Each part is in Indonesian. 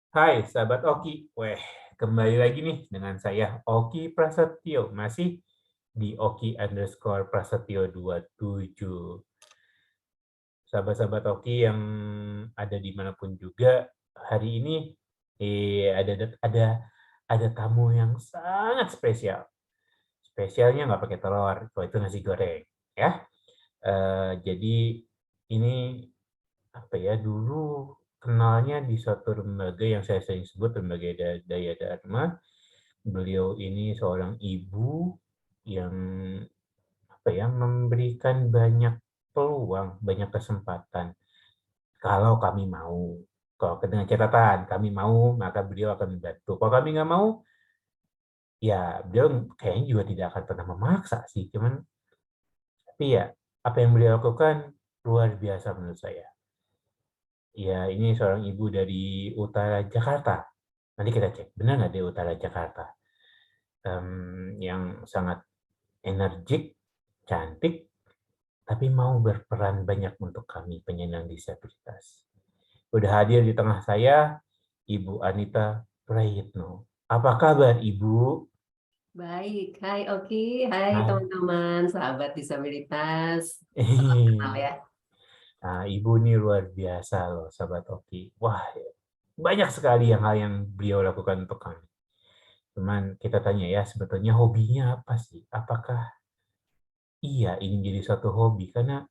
Hai sahabat Oki, kembali lagi nih dengan saya Oki Prasetyo, masih di Oki_Prasetyo 27. Sahabat-sahabat Oki yang ada dimanapun juga, hari ini ada tamu yang sangat spesial. Spesialnya nggak pakai telur, kalau itu nasi goreng, ya. Jadi ini apa ya, dulu kenalnya di suatu lembaga yang saya sering sebut lembaga Daya Dharma. Beliau ini seorang ibu yang apa ya, memberikan banyak peluang, banyak kesempatan. Kalau kami mau, kalau dengan catatan kami mau, maka beliau akan membantu. Kalau kami nggak mau, ya beliau kayaknya juga tidak akan pernah memaksa sih. Tapi ya, apa yang beliau lakukan luar biasa menurut saya. Ya, ini seorang ibu dari utara Jakarta. Nanti kita cek, benar nggak di utara Jakarta? Yang sangat energik, cantik, tapi mau berperan banyak untuk kami penyandang disabilitas. Udah hadir di tengah saya, Ibu Anita Prayitno. Apa kabar, Ibu? Baik, hai Oki, hai Nah, teman-teman, sahabat disabilitas. Salam kenal ya. nah, Ibu ini luar biasa loh, sahabat Oki. Wah, banyak sekali hal yang beliau lakukan untuk kami. Cuman kita tanya ya, sebetulnya hobinya apa sih? Apakah iya ini jadi satu hobi? Karena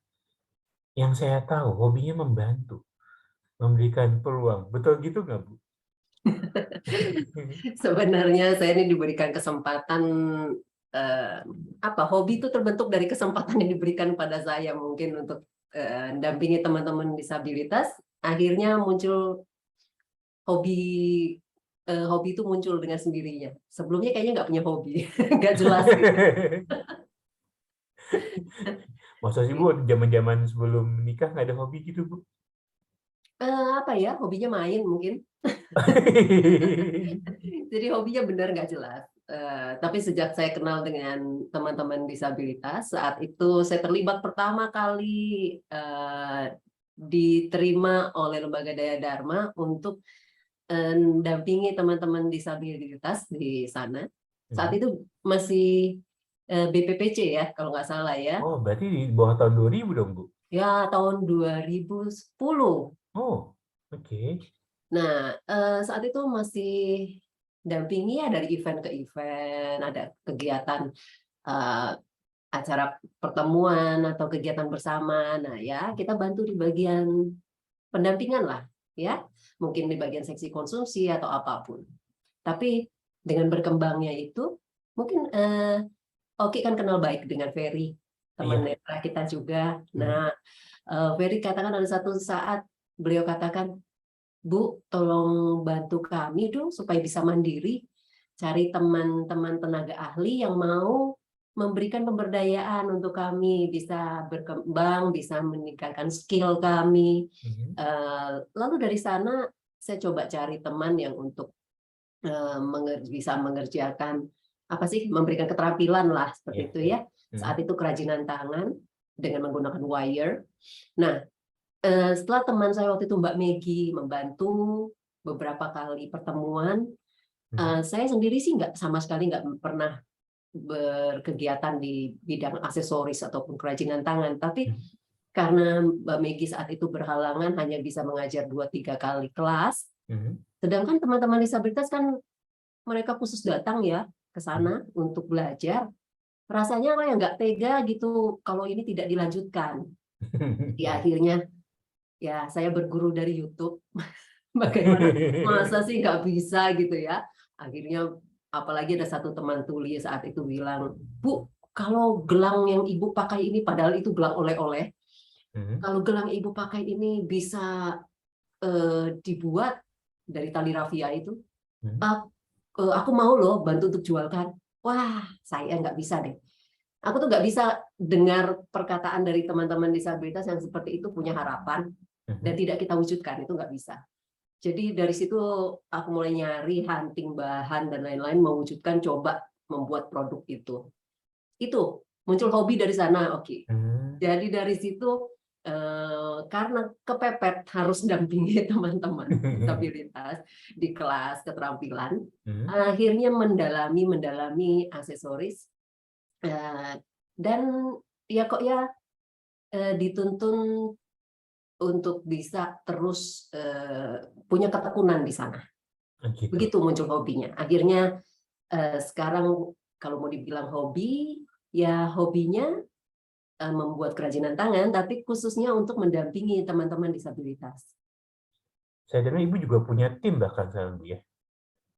yang saya tahu hobinya membantu, memberikan peluang. Betul gitu nggak, Bu? Sebenarnya saya ini diberikan kesempatan eh, hobi itu terbentuk dari kesempatan yang diberikan pada saya mungkin untuk dampingi teman-teman disabilitas. Akhirnya muncul hobi hobi itu muncul dengan sendirinya. Sebelumnya kayaknya nggak punya hobi, nggak jelas gitu. Masa sih, Bu, zaman-zaman sebelum nikah nggak ada hobi gitu, Bu? Apa ya, hobinya main mungkin. Jadi hobinya benar nggak jelas. Tapi sejak saya kenal dengan teman-teman disabilitas, saat itu saya terlibat pertama kali diterima oleh Lembaga Daya Dharma untuk mendampingi teman-teman disabilitas di sana. Saat Mhm. itu masih BPPC ya, kalau nggak salah ya. Oh, berarti di bawah tahun 2000 dong, Bu? Ya, tahun 2010. Oh, oke. Nah, saat itu masih dampingi ya dari event ke event, ada kegiatan eh, acara pertemuan atau kegiatan bersama. Nah, ya kita bantu di bagian pendampingan lah, ya. Mungkin di bagian seksi konsumsi atau apapun. Tapi dengan berkembangnya itu, mungkin Oki kan kenal baik dengan Ferry, teman Iya. netra kita juga. Mhm. Nah, Ferry katakan ada satu saat beliau katakan, Bu, tolong bantu kami dong supaya bisa mandiri. Cari teman-teman tenaga ahli yang mau memberikan pemberdayaan untuk kami bisa berkembang, bisa meningkatkan skill kami. Mhm. Lalu dari sana saya coba cari teman yang untuk bisa mengerjakan apa sih, memberikan keterampilan lah seperti Iya, itu iya. ya. Mhm. Saat itu kerajinan tangan dengan menggunakan wire. Nah, setelah teman saya waktu itu Mbak Megi membantu beberapa kali pertemuan, Mhm. saya sendiri sih nggak sama sekali nggak pernah berkegiatan di bidang aksesoris ataupun kerajinan tangan. Tapi Mhm. karena Mbak Megi saat itu berhalangan hanya bisa mengajar 2-3 kali kelas, Mhm. sedangkan teman-teman disabilitas kan mereka khusus datang ya ke Mhm. sana untuk belajar. Rasanya kayak nggak tega gitu kalau ini tidak dilanjutkan. Di akhirnya ya saya berguru dari YouTube. Bagaimana masa sih nggak bisa gitu ya. Akhirnya apalagi ada satu teman tuli saat itu bilang, Bu, kalau gelang yang ibu pakai ini, padahal itu gelang oleh-oleh, Mhm. kalau gelang ibu pakai ini bisa dibuat dari tali rafia itu, Mhm. "Ah, aku mau loh bantu untuk jualkan." Wah, saya nggak bisa deh. Aku tuh nggak bisa dengar perkataan dari teman-teman disabilitas yang seperti itu punya harapan dan Mhm. tidak kita wujudkan, itu nggak bisa. Jadi dari situ aku mulai nyari hunting bahan dan lain-lain, mewujudkan coba membuat produk itu. Itu muncul hobi dari sana, oke. Mhm. Jadi dari situ karena kepepet harus dampingi teman-teman disabilitas di kelas keterampilan, akhirnya mendalami aksesoris, dan ya kok ya dituntun untuk bisa terus punya ketekunan di sana. Gitu. Begitu muncul hobinya. Akhirnya sekarang kalau mau dibilang hobi, ya hobinya membuat kerajinan tangan, tapi khususnya untuk mendampingi teman-teman disabilitas. Saya dengar Ibu juga punya tim bahkan sekarang, Bu ya?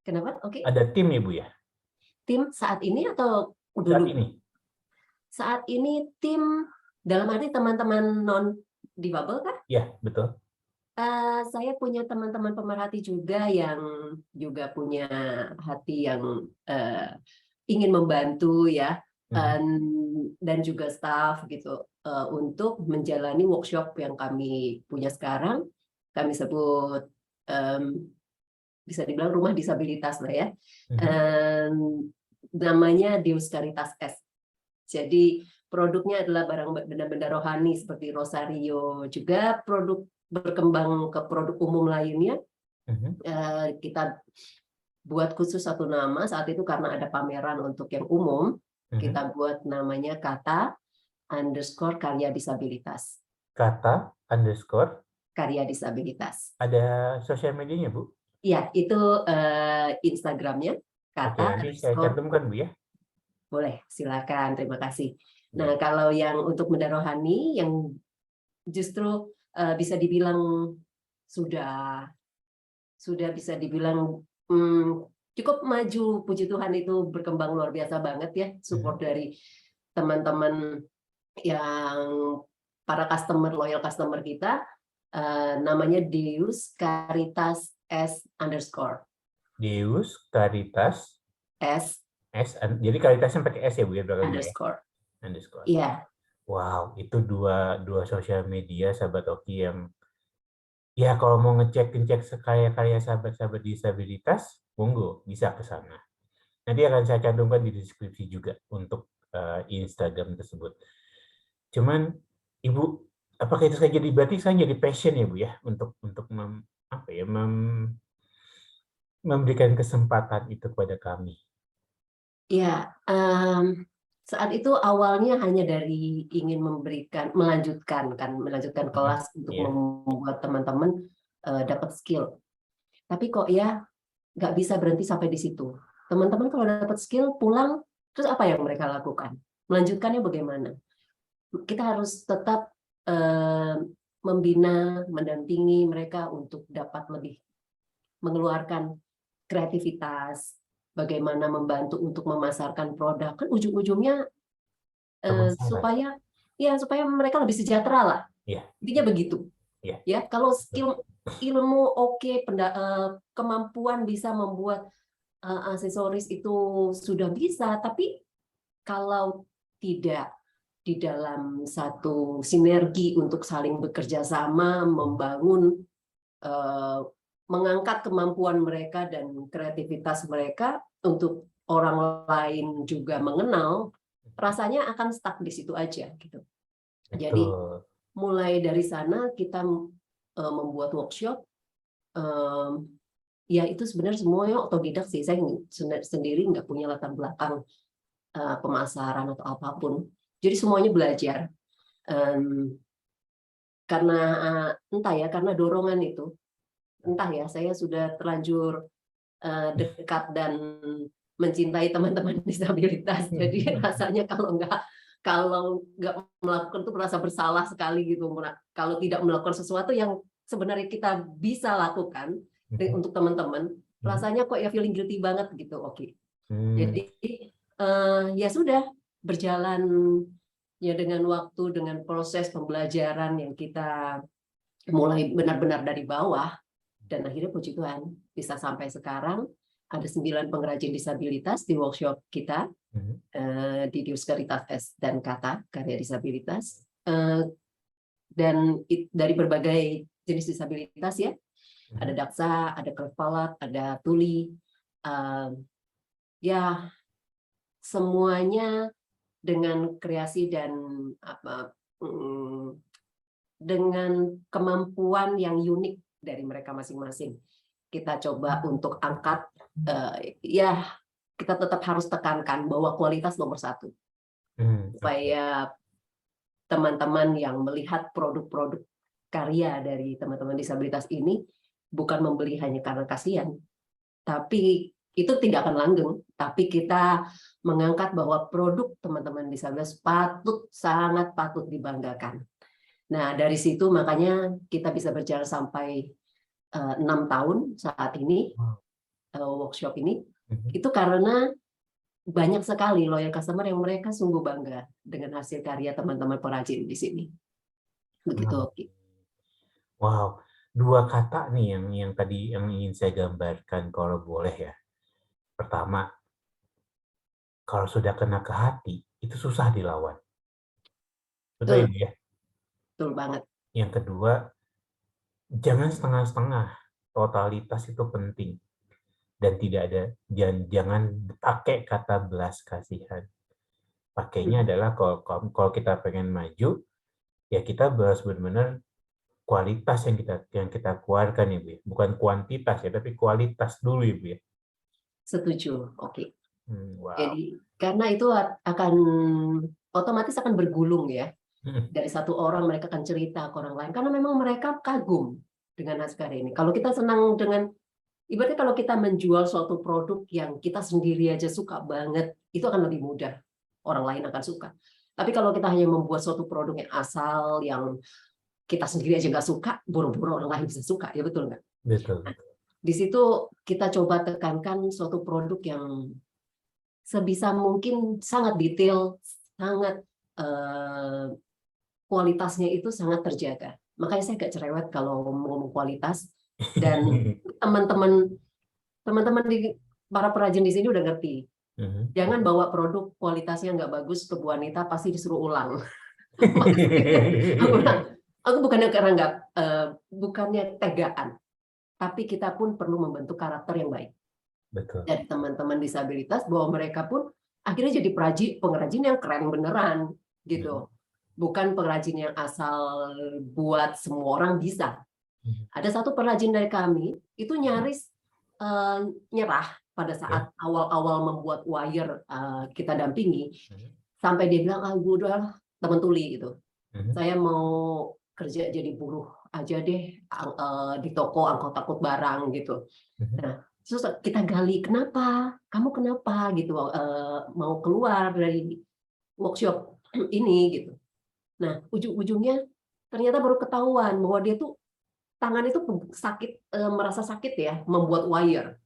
Kenapa? Oke. Ada tim ya, Bu ya? Tim saat ini atau Saat dulu? ini? Saat ini tim dalam arti teman-teman non-difabel kah? Ya, betul. Saya punya teman-teman pemerhati juga yang juga punya hati yang ingin membantu ya, dan juga staff gitu untuk menjalani workshop yang kami punya sekarang. Kami sebut bisa dibilang rumah disabilitas lah ya. Namanya Deus Caritas S. Jadi produknya adalah barang benda-benda rohani seperti rosario, juga produk berkembang ke produk umum lainnya. Kita buat khusus satu nama saat itu karena ada pameran untuk yang umum. Kita buat namanya kata_karya disabilitas. Kata_ karya disabilitas. Ada sosial medianya, Bu? Iya, itu Instagramnya Oke, nanti saya cantumkan, Bu ya. Boleh, silakan. Terima kasih. Nah, kalau yang untuk benda rohani yang justru bisa dibilang sudah bisa dibilang cukup maju, puji Tuhan, itu berkembang luar biasa banget ya, support dari teman-teman yang para customer, loyal customer kita, namanya Deus Caritas S _ Deus Caritas S jadi Caritasnya pakai S ya, Bu ya, belakangnya ya? _ Iya. Wow, itu dua sosial media sahabat Oki yang ya kalau mau ngecek karya-karya sahabat-sahabat disabilitas, monggo bisa ke sana. Nanti akan saya cantumkan di deskripsi juga untuk Instagram tersebut. Cuman Ibu, apakah itu saya berarti saya jadi passion ya, Bu ya, untuk memberikan kesempatan itu kepada kami. Ya, saat itu awalnya hanya dari ingin melanjutkan kelas untuk membuat teman-teman dapat skill. Tapi kok ya nggak bisa berhenti sampai di situ. Teman-teman kalau dapat skill pulang, terus apa yang mereka lakukan? Melanjutkannya bagaimana? Kita harus tetap membina, mendampingi mereka untuk dapat lebih mengeluarkan kreativitas, bagaimana membantu untuk memasarkan produk, kan ujung-ujungnya supaya mereka lebih sejahtera lah. Intinya begitu. Ya, kalau skill, ilmu oke, kemampuan bisa membuat aksesoris itu sudah bisa, tapi kalau tidak di dalam satu sinergi untuk saling bekerja sama, membangun, mengangkat kemampuan mereka dan kreativitas mereka untuk orang lain juga mengenal, rasanya akan stuck di situ aja gitu. Jadi mulai dari sana kita membuat workshop, ya itu sebenarnya semuanya otodidak sih. Saya sendiri nggak punya latar belakang pemasaran atau apapun. Jadi semuanya belajar. Karena entah ya, karena dorongan itu. Entah ya, saya sudah terlanjur dekat dan mencintai teman-teman disabilitas. Jadi rasanya kalau nggak melakukan itu merasa bersalah sekali gitu. Kalau tidak melakukan sesuatu yang sebenarnya kita bisa lakukan untuk teman-teman, rasanya kok ya feeling guilty banget gitu. Oke. Jadi ya sudah berjalan ya dengan waktu, dengan proses pembelajaran yang kita mulai benar-benar dari bawah, dan akhirnya puji Tuhan bisa sampai sekarang ada 9 pengrajin disabilitas di workshop kita di Deus Caritas S dan Kata Karya Disabilitas, dan dari berbagai jenis disabilitas ya, ada daksa, ada cleft ada tuli, ya semuanya dengan kreasi dan dengan kemampuan yang unik dari mereka masing-masing. Kita coba untuk angkat, ya kita tetap harus tekankan bahwa kualitas nomor satu. Supaya teman-teman yang melihat produk-produk karya dari teman-teman disabilitas ini bukan membeli hanya karena kasihan, tapi itu tidak akan langgeng, tapi kita mengangkat bahwa produk teman-teman disabilitas sangat patut dibanggakan. Nah, dari situ makanya kita bisa berjalan sampai 6 tahun saat ini, workshop ini, itu karena banyak sekali loyal customer yang mereka sungguh bangga dengan hasil karya teman-teman perajin di sini. Begitu. Wow, 2 kata nih yang tadi yang ingin saya gambarkan kalau boleh ya. Pertama, kalau sudah kena ke hati, itu susah dilawan. Betul Ibu ya? Betul banget. Yang kedua, jangan setengah-setengah, totalitas itu penting. Dan tidak ada, jangan pakai kata belas kasihan. Pakainya adalah kalau kita pengen maju, ya kita harus benar-benar kualitas yang kita keluarkan ya Bu, bukan kuantitas ya, tapi kualitas dulu ya Bu ya. Setuju, oke. Wow. Jadi karena itu akan otomatis akan bergulung ya. Dari satu orang mereka akan cerita ke orang lain karena memang mereka kagum dengan hasil karya ini. Kalau kita senang dengan, ibaratnya kalau kita menjual suatu produk yang kita sendiri aja suka banget, itu akan lebih mudah. Orang lain akan suka. Tapi kalau kita hanya membuat suatu produk yang asal, yang kita sendiri aja nggak suka, buru-buru orang lain bisa suka, ya betul nggak? Betul. Di situ kita coba tekankan suatu produk yang sebisa mungkin sangat detail, sangat kualitasnya itu sangat terjaga. Makanya saya agak cerewet kalau ngomong kualitas, dan teman-teman di para perajin di sini udah ngerti. Jangan bawa produk kualitasnya nggak bagus ke Bu Anita, pasti disuruh ulang. Aku bukannya bukannya tegaan, tapi kita pun perlu membentuk karakter yang baik. Betul. Dari teman-teman disabilitas bahwa mereka pun akhirnya jadi pengrajin yang keren beneran gitu. Bukan pengrajin yang asal buat semua orang bisa. Ada satu pengrajin dari kami itu nyaris nyerah pada saat awal-awal membuat wire kita dampingi, sampai dia bilang, gue udah teman tuli gitu. Saya mau kerja jadi buruh aja deh di toko angkut barang gitu. Nah, terus kita gali, kenapa? Kamu kenapa gitu mau keluar dari workshop ini gitu. Nah, ujung-ujungnya ternyata baru ketahuan bahwa dia tuh tangan itu sakit, merasa sakit ya membuat wire.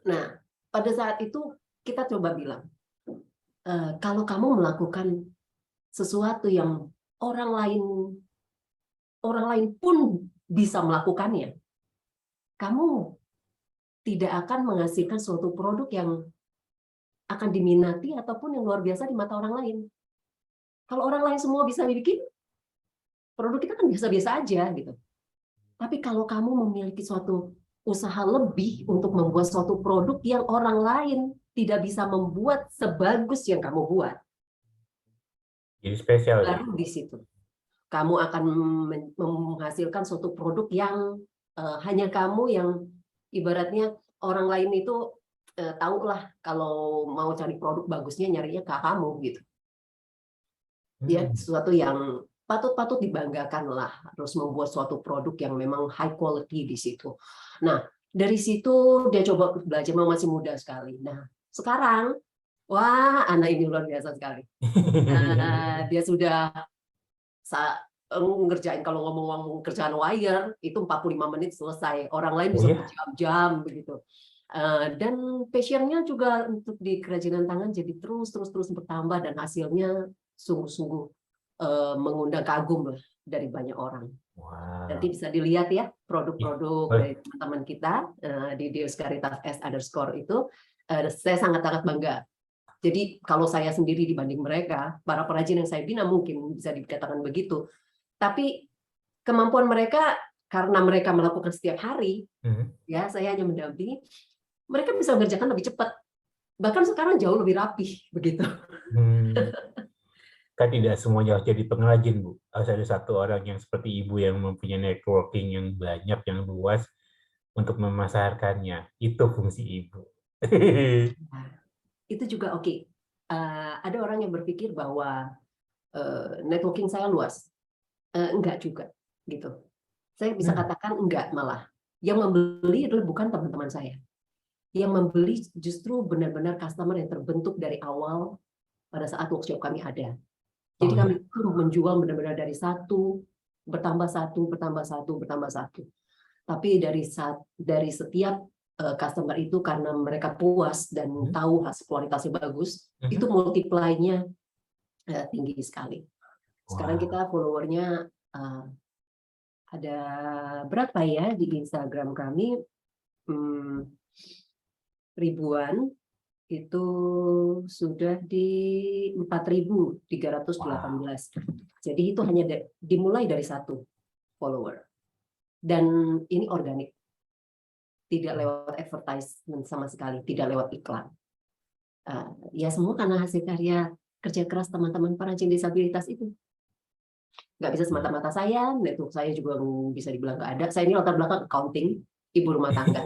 Nah, pada saat itu kita coba bilang, kalau kamu melakukan sesuatu yang orang lain pun bisa melakukannya, kamu tidak akan menghasilkan suatu produk yang akan diminati ataupun yang luar biasa di mata orang lain. Kalau orang lain semua bisa bikin, produk kita kan biasa-biasa aja gitu. Tapi kalau kamu memiliki suatu usaha lebih untuk membuat suatu produk yang orang lain tidak bisa membuat sebagus yang kamu buat, jadi spesial. baru di situ kamu akan menghasilkan suatu produk yang hanya kamu yang ibaratnya orang lain itu tahu lah kalau mau cari produk bagusnya nyarinya ke kamu gitu. Ya, sesuatu yang patut dibanggakan lah, harus membuat suatu produk yang memang high quality di situ. Nah, dari situ dia coba belajar, memang masih muda sekali. Nah, sekarang, wah, anak ini luar biasa sekali. Dia sudah ngerjain, kalau ngomong kerjaan wire, itu 45 menit selesai. Orang lain bisa berjam-jam begitu. Dan passionnya juga untuk di kerajinan tangan jadi terus bertambah, dan hasilnya sungguh-sungguh mengundang kagum lah dari banyak orang. Wow. Nanti bisa dilihat ya produk-produk dari teman-teman kita di @deoskaritas_ itu. Saya sangat bangga. Jadi kalau saya sendiri dibanding mereka, para perajin yang saya bina mungkin bisa dikatakan begitu. Tapi kemampuan mereka, karena mereka melakukan setiap hari, ya saya hanya mendampingi, mereka bisa mengerjakan lebih cepat. Bahkan sekarang jauh lebih rapih begitu. kan tidak semuanya harus jadi pengrajin, Bu. Harus ada satu orang yang seperti Ibu yang mempunyai networking yang banyak, yang luas untuk memasarkannya. Itu fungsi Ibu. Nah, itu juga oke. Ada orang yang berpikir bahwa networking saya luas. Enggak juga, gitu. Saya bisa katakan enggak malah. Yang membeli adalah bukan teman-teman saya. Yang membeli justru benar-benar customer yang terbentuk dari awal pada saat workshop kami ada. Jadi Oh kami ya. itu menjual benar-benar dari satu, bertambah satu, bertambah satu, bertambah satu. Tapi dari setiap customer itu karena mereka puas dan tahu hasil kualitasnya bagus, itu multiply-nya tinggi sekali. Sekarang kita followernya ada berapa ya di Instagram kami? Ribuan, itu sudah di 4.318. Jadi itu hanya dimulai dari satu follower. Dan ini organik. Tidak lewat advertisement sama sekali, tidak lewat iklan. Ya semua karena hasil karya kerja keras teman-teman perajin disabilitas itu. Nggak bisa semata-mata saya, network saya juga bisa dibilang nggak ada. Saya ini latar belakang accounting, ibu rumah tangga.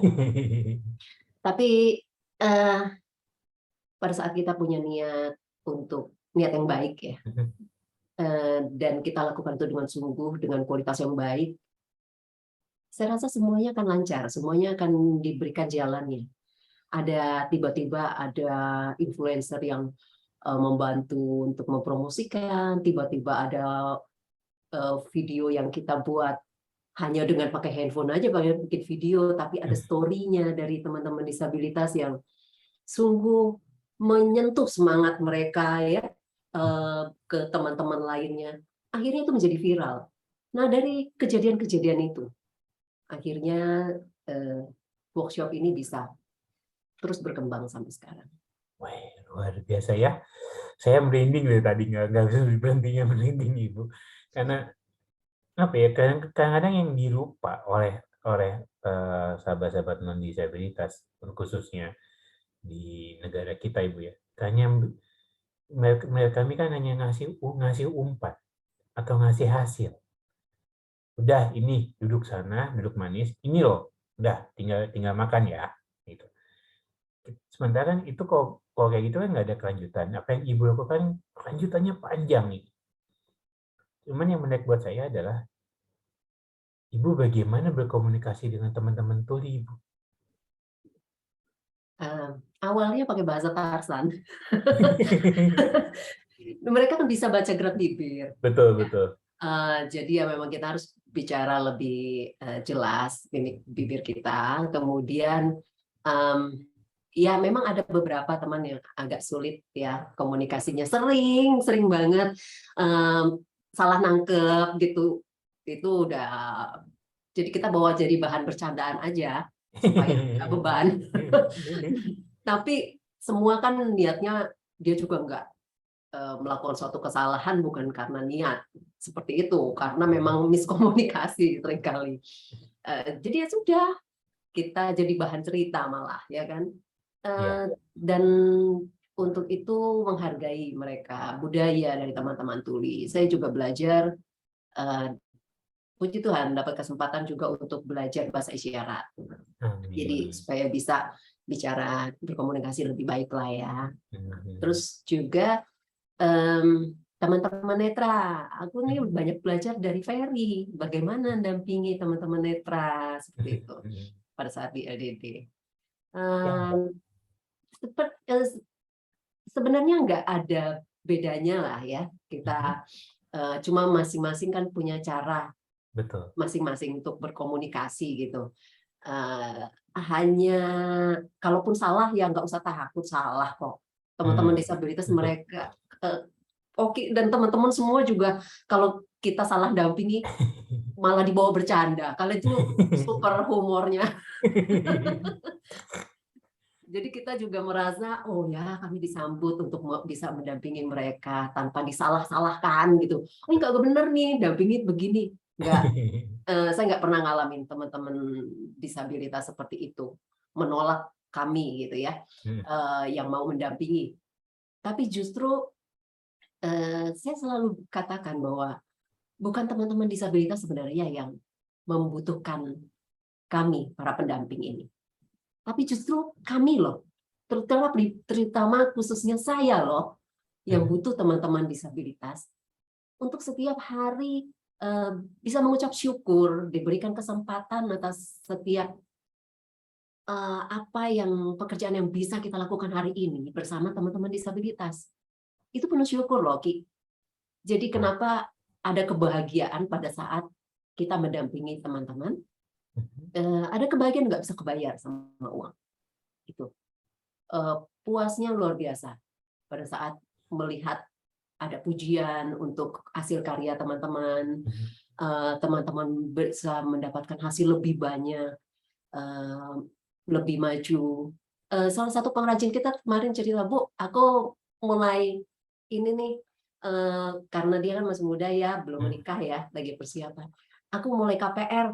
Tapi pada saat kita punya niat yang baik ya, dan kita lakukan itu dengan sungguh, dengan kualitas yang baik, saya rasa semuanya akan lancar, semuanya akan diberikan jalannya. Ada tiba-tiba ada influencer yang membantu untuk mempromosikan, tiba-tiba ada video yang kita buat hanya dengan pakai handphone aja, bikin video, tapi ada story-nya dari teman-teman disabilitas yang sungguh menyentuh semangat mereka ya ke teman-teman lainnya. Akhirnya itu menjadi viral. Nah, dari kejadian-kejadian itu, akhirnya workshop ini bisa terus berkembang sampai sekarang. Wah, luar biasa ya. Saya merinding dari tadi, nggak bisa berhentinya merinding, Ibu. Karena apa ya, kadang-kadang yang dilupa oleh sahabat-sahabat non disabilitas, khususnya di negara kita, Ibu ya. Hanya kami kan hanya ngasih umpan atau ngasih hasil. Udah, ini duduk sana, duduk manis, ini loh, udah tinggal makan ya, gitu. Sementara itu kalau kayak gitu kan nggak ada kelanjutan. Apa yang Ibu lakukan kelanjutannya panjang nih. Cuman yang menarik buat saya adalah Ibu bagaimana berkomunikasi dengan teman-teman tuli, Ibu? Awalnya pakai bahasa Tarsan. Mereka kan bisa baca gerak bibir. Betul, betul. Jadi ya memang kita harus bicara lebih jelas mimik bibir kita. Kemudian ya memang ada beberapa teman yang agak sulit ya komunikasinya, sering banget salah nangkep gitu. Itu udah, jadi kita bawa jadi bahan bercandaan aja supaya nggak beban. Tapi semua kan niatnya dia juga nggak melakukan suatu kesalahan bukan karena niat seperti itu, karena memang miskomunikasi seringkali. Jadi ya sudah, kita jadi bahan cerita malah ya kan. Dan untuk itu menghargai mereka, budaya dari teman-teman tuli. Saya juga belajar, puji Tuhan dapat kesempatan juga untuk belajar bahasa isyarat. Jadi supaya bisa bicara, berkomunikasi lebih baik lah ya. Terus juga teman-teman netra, aku nih banyak belajar dari Ferry, bagaimana mendampingi teman-teman netra seperti itu pada saat di LDD. Sebenarnya nggak ada bedanya lah ya, kita cuma masing-masing kan punya cara masing-masing untuk berkomunikasi gitu. Hanya kalaupun salah ya nggak usah takut salah kok. Teman-teman disabilitas mereka oke, dan teman-teman semua juga kalau kita salah dampingi malah dibawa bercanda. Kalian itu super humornya. Jadi kita juga merasa oh ya kami disambut untuk bisa mendampingi mereka tanpa disalah-salahkan gitu. Oh ini nggak benar nih, dampingi begini. Nggak, saya nggak pernah ngalamin teman-teman disabilitas seperti itu menolak kami gitu ya, yang mau mendampingi. Tapi justru Saya selalu katakan bahwa bukan teman-teman disabilitas sebenarnya yang membutuhkan kami, para pendamping ini. Tapi justru kami loh, terutama khususnya saya loh, yang butuh teman-teman disabilitas untuk setiap hari bisa mengucap syukur, diberikan kesempatan atas setiap pekerjaan yang bisa kita lakukan hari ini bersama teman-teman disabilitas. Itu penuh syukur loh, Ki. Jadi kenapa ada kebahagiaan pada saat kita mendampingi teman-teman, ada kebahagiaan nggak bisa kebayar sama uang. Itu puasnya luar biasa pada saat melihat ada pujian untuk hasil karya teman-teman, teman-teman bisa mendapatkan hasil lebih banyak, lebih maju. Salah satu pengrajin kita kemarin cerita, Bu, aku mulai ini nih, karena dia kan masih muda ya, belum menikah ya, lagi persiapan. Aku mulai KPR,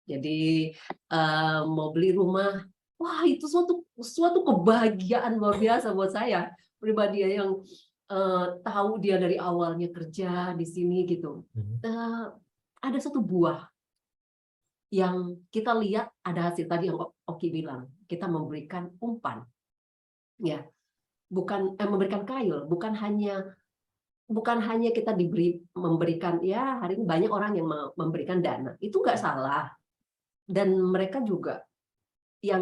jadi mau beli rumah. Wah, itu suatu kebahagiaan luar biasa buat saya pribadi yang tahu dia dari awalnya kerja di sini gitu. Ada satu buah yang kita lihat, ada hasil tadi yang Oki bilang, kita memberikan umpan, ya, bukan memberikan kail, bukan hanya kita memberikan, ya hari ini banyak orang yang memberikan dana, itu nggak salah, dan mereka juga yang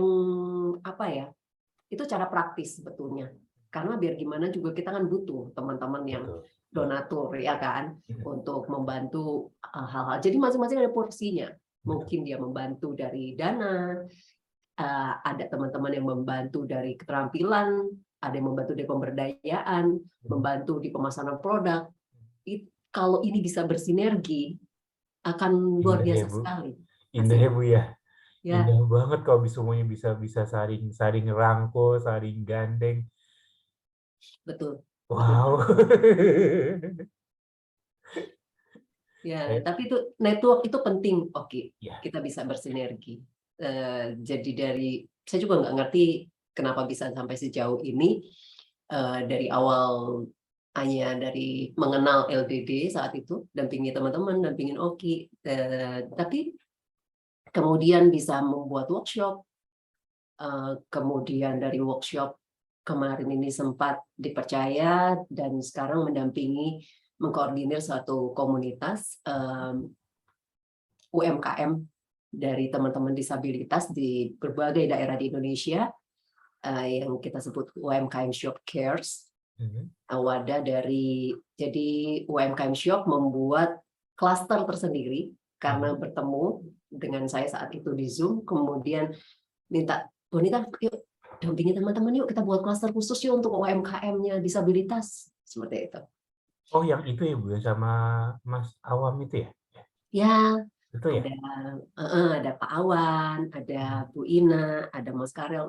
itu cara praktis sebetulnya, karena biar gimana juga kita kan butuh teman-teman yang donatur ya kan, untuk membantu hal-hal. Jadi masing-masing ada porsinya. Mungkin dia membantu dari dana, ada teman-teman yang membantu dari keterampilan, ada yang membantu dari pemberdayaan, membantu di pemasaran produk. Kalau ini bisa bersinergi, akan luar biasa sekali. Indah ya, Bu ya. Indah banget kalau semuanya bisa saling rangkul, saling gandeng. Betul. Wow. Ya, tapi itu network itu penting, Oke. Kita bisa bersinergi. Jadi saya juga nggak ngerti kenapa bisa sampai sejauh ini. Dari awal hanya dari mengenal LDD saat itu, dampingi teman-teman, dampingin Oki, tapi kemudian bisa membuat workshop, kemudian dari workshop kemarin ini sempat dipercaya dan sekarang mendampingi, mengkoordinir suatu komunitas UMKM dari teman-teman disabilitas di berbagai daerah di Indonesia, yang kita sebut UMKM Shop Cares. Wadah jadi UMKM Shop membuat klaster tersendiri karena bertemu dengan saya saat itu di Zoom, kemudian minta, Bonita, yuk dampingi teman-teman, yuk kita buat klaster khusus yuk untuk UMKM-nya disabilitas, seperti itu. Oh, yang itu ya, Bu, sama Mas Awam itu ya? Ya, betul ya? Ada Pak Awan, ada Bu Ina, ada Mas Karel,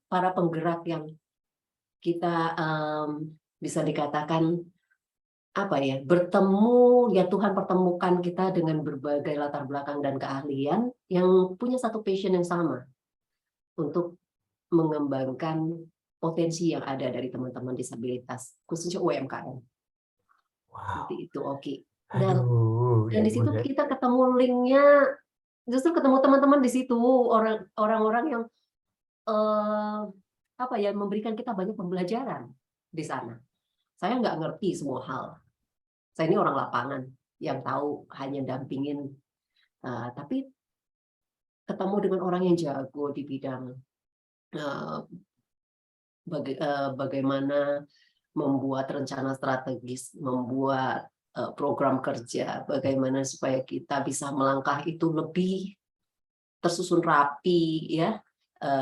para penggerak yang kita bisa dikatakan bertemu, ya Tuhan pertemukan kita dengan berbagai latar belakang dan keahlian yang punya satu passion yang sama untuk mengembangkan potensi yang ada dari teman-teman disabilitas, khususnya UMKM. Seperti itu, Oki. Dan di situ kita ketemu linknya, justru ketemu teman-teman di situ, orang-orang yang memberikan kita banyak pembelajaran di sana. Saya nggak ngerti semua hal. Saya ini orang lapangan yang tahu hanya dampingin, tapi ketemu dengan orang yang jago di bidang bagaimana membuat rencana strategis, membuat program kerja, bagaimana supaya kita bisa melangkah itu lebih tersusun rapi, ya,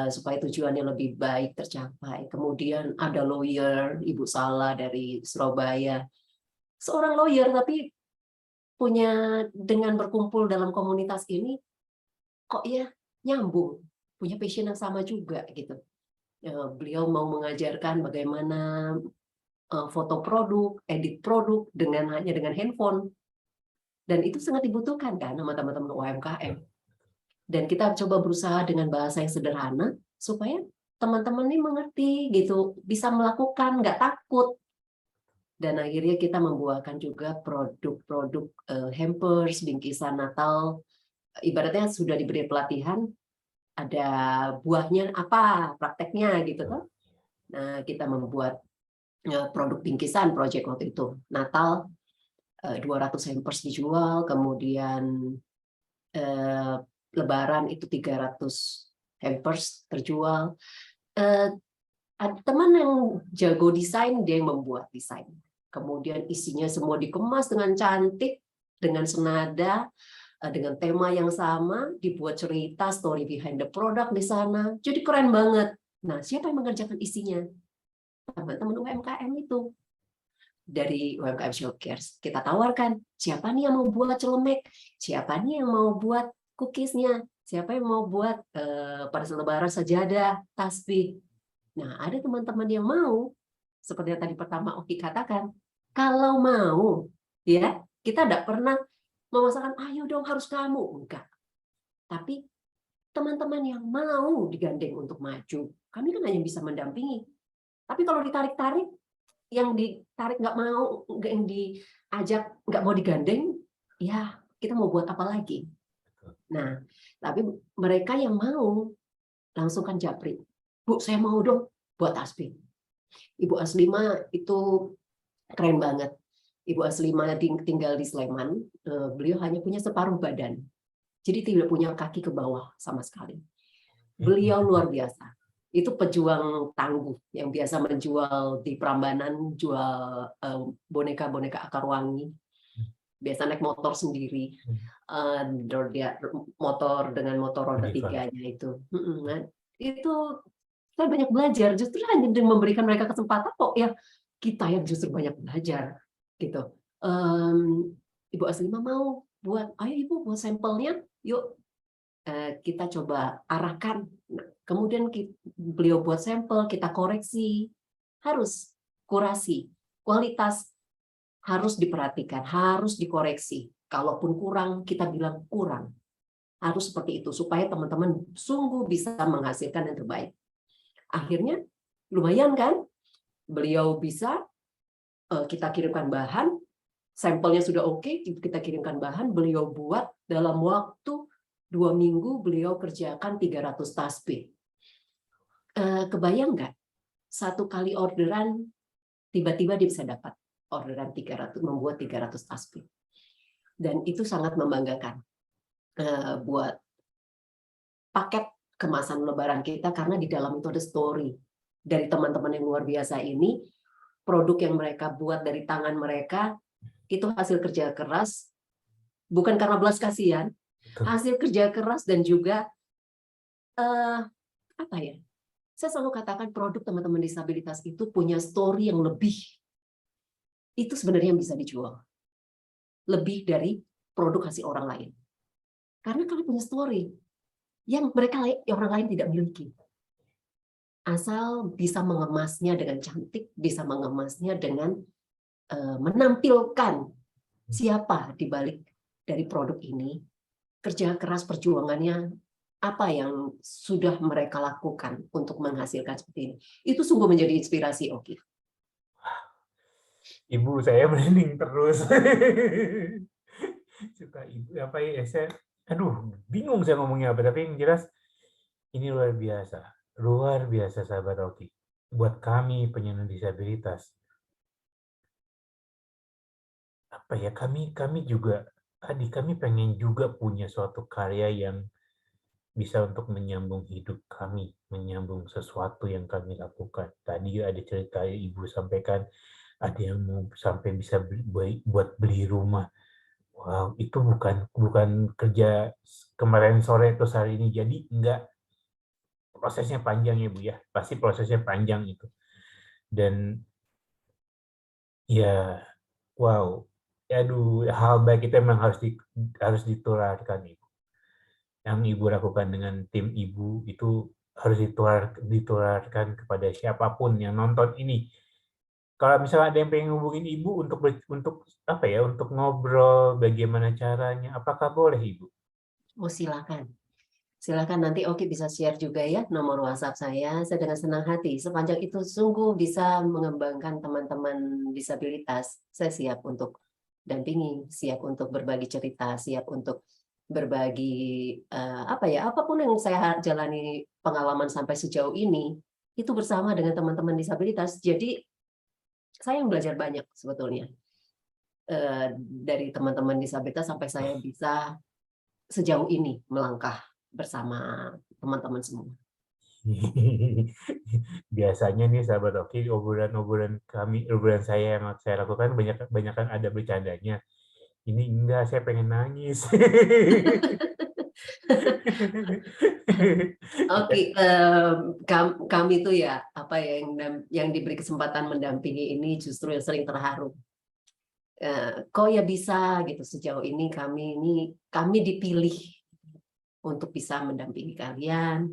supaya tujuannya lebih baik tercapai. Kemudian ada lawyer, Ibu Sala dari Surabaya, seorang lawyer tapi dengan berkumpul dalam komunitas ini kok ya nyambung, punya passion yang sama juga gitu. Beliau mau mengajarkan bagaimana foto produk, edit produk hanya dengan handphone, dan itu sangat dibutuhkan kan sama teman-teman UMKM. Dan kita coba berusaha dengan bahasa yang sederhana supaya teman-teman ini mengerti gitu, bisa melakukan, nggak takut. Dan akhirnya kita membuahkan juga produk-produk hampers, bingkisan Natal. Ibaratnya sudah diberi pelatihan, ada buahnya apa, prakteknya gitu kan. Nah, kita membuat produk bingkisan project waktu itu. Natal 200 hampers dijual, kemudian Lebaran itu 300 hampers terjual. Ada teman yang jago desain, dia yang membuat desain. Kemudian isinya semua dikemas dengan cantik, dengan senada, dengan tema yang sama, dibuat cerita, story behind the product di sana. Jadi keren banget. Nah, siapa yang mengerjakan isinya? Teman-teman UMKM itu. Dari UMKM Showcase. Kita tawarkan, siapa nih yang mau buat celemek? Siapa nih yang mau buat cookiesnya? Siapa yang mau buat pada Lebaran sajadah, tasbih? Nah, ada teman-teman yang mau, seperti yang tadi pertama Oki katakan, kalau mau, ya kita tidak pernah memaksakan, ayo dong harus kamu. Enggak. Tapi teman-teman yang mau digandeng untuk maju, kami kan hanya bisa mendampingi. Tapi kalau ditarik-tarik, yang ditarik nggak mau, yang diajak nggak mau digandeng, ya kita mau buat apa lagi? Nah, tapi mereka yang mau langsung kan japri, Bu, saya mau dong buat tasbih. Ibu Aslima itu keren banget. Ibu Aslima tinggal di Sleman, beliau hanya punya separuh badan, jadi tidak punya kaki ke bawah sama sekali. Beliau luar biasa. Itu pejuang tangguh yang biasa menjual di Prambanan, jual boneka-boneka akar wangi. Biasa naik motor sendiri, dia motor dengan motor roda tiganya itu. Itu saya banyak belajar, justru hanya memberikan mereka kesempatan kok ya kita yang justru banyak belajar gitu. Ibu Aslima mau buat, ayo Ibu buat sampelnya, yuk kita coba arahkan. Nah, kemudian beliau buat sampel, kita koreksi, harus kurasi, kualitas harus diperhatikan, harus dikoreksi. Kalaupun kurang, kita bilang kurang. Harus seperti itu supaya teman-teman sungguh bisa menghasilkan yang terbaik. Akhirnya lumayan kan? Beliau bisa, kita kirimkan bahan, sampelnya sudah oke, kita kirimkan bahan, beliau buat dalam waktu 2 minggu, beliau kerjakan 300 tasbih. Kebayang nggak? Satu kali orderan, tiba-tiba dia bisa dapat orderan 300, membuat 300 tasbih. Dan itu sangat membanggakan buat paket kemasan Lebaran kita, karena di dalam itu ada story dari teman-teman yang luar biasa ini. Produk yang mereka buat dari tangan mereka itu hasil kerja keras, bukan karena belas kasihan, hasil kerja keras. Dan juga apa ya, saya selalu katakan produk teman-teman disabilitas itu punya story yang lebih, itu sebenarnya yang bisa dijual lebih dari produk hasil orang lain, karena kalian punya story yang orang lain tidak miliki. Asal bisa mengemasnya dengan cantik, bisa mengemasnya dengan menampilkan siapa di balik dari produk ini, kerja keras perjuangannya, apa yang sudah mereka lakukan untuk menghasilkan seperti ini. Itu sungguh menjadi inspirasi, Oki. Ibu, saya merinding terus. Suka ibu apa ya, saya bingung saya ngomongnya apa, tapi yang jelas ini luar biasa sahabat Oki. Buat kami penyandang disabilitas, apa ya, kami juga kami pengen juga punya suatu karya yang bisa untuk menyambung hidup kami, menyambung sesuatu yang kami lakukan. Tadi ada cerita ibu sampaikan, ada yang mau sampai bisa buat beli rumah. Wow, itu bukan kerja kemarin sore terus hari ini jadi, enggak. Prosesnya panjang ya Bu ya, pasti prosesnya panjang itu. Dan ya, wow, aduh, hal baik itu memang harus ditularkan Ibu. Yang Ibu lakukan dengan tim Ibu itu harus ditularkan kepada siapapun yang nonton ini. Kalau misalnya ada yang pengen hubungin Ibu untuk apa ya, untuk ngobrol bagaimana caranya, apakah boleh Ibu? Oh, silakan. Silakan nanti Oki bisa share juga ya nomor WhatsApp saya. Saya dengan senang hati. Sepanjang itu sungguh bisa mengembangkan teman-teman disabilitas, saya siap untuk dampingi, siap untuk berbagi cerita, siap untuk berbagi apa ya, apapun yang saya jalani pengalaman sampai sejauh ini itu bersama dengan teman-teman disabilitas. Jadi saya yang belajar banyak sebetulnya dari teman-teman disabilitas sampai saya bisa sejauh ini melangkah bersama teman-teman semua. Biasanya nih sahabat Oki, obrolan saya yang saya lakukan banyak kan ada bercandanya. Ini enggak, saya pengen nangis. Oke, kami tuh ya apa ya yang diberi kesempatan mendampingi ini justru yang sering terharu. Kok ya bisa gitu sejauh ini kami dipilih untuk bisa mendampingi kalian.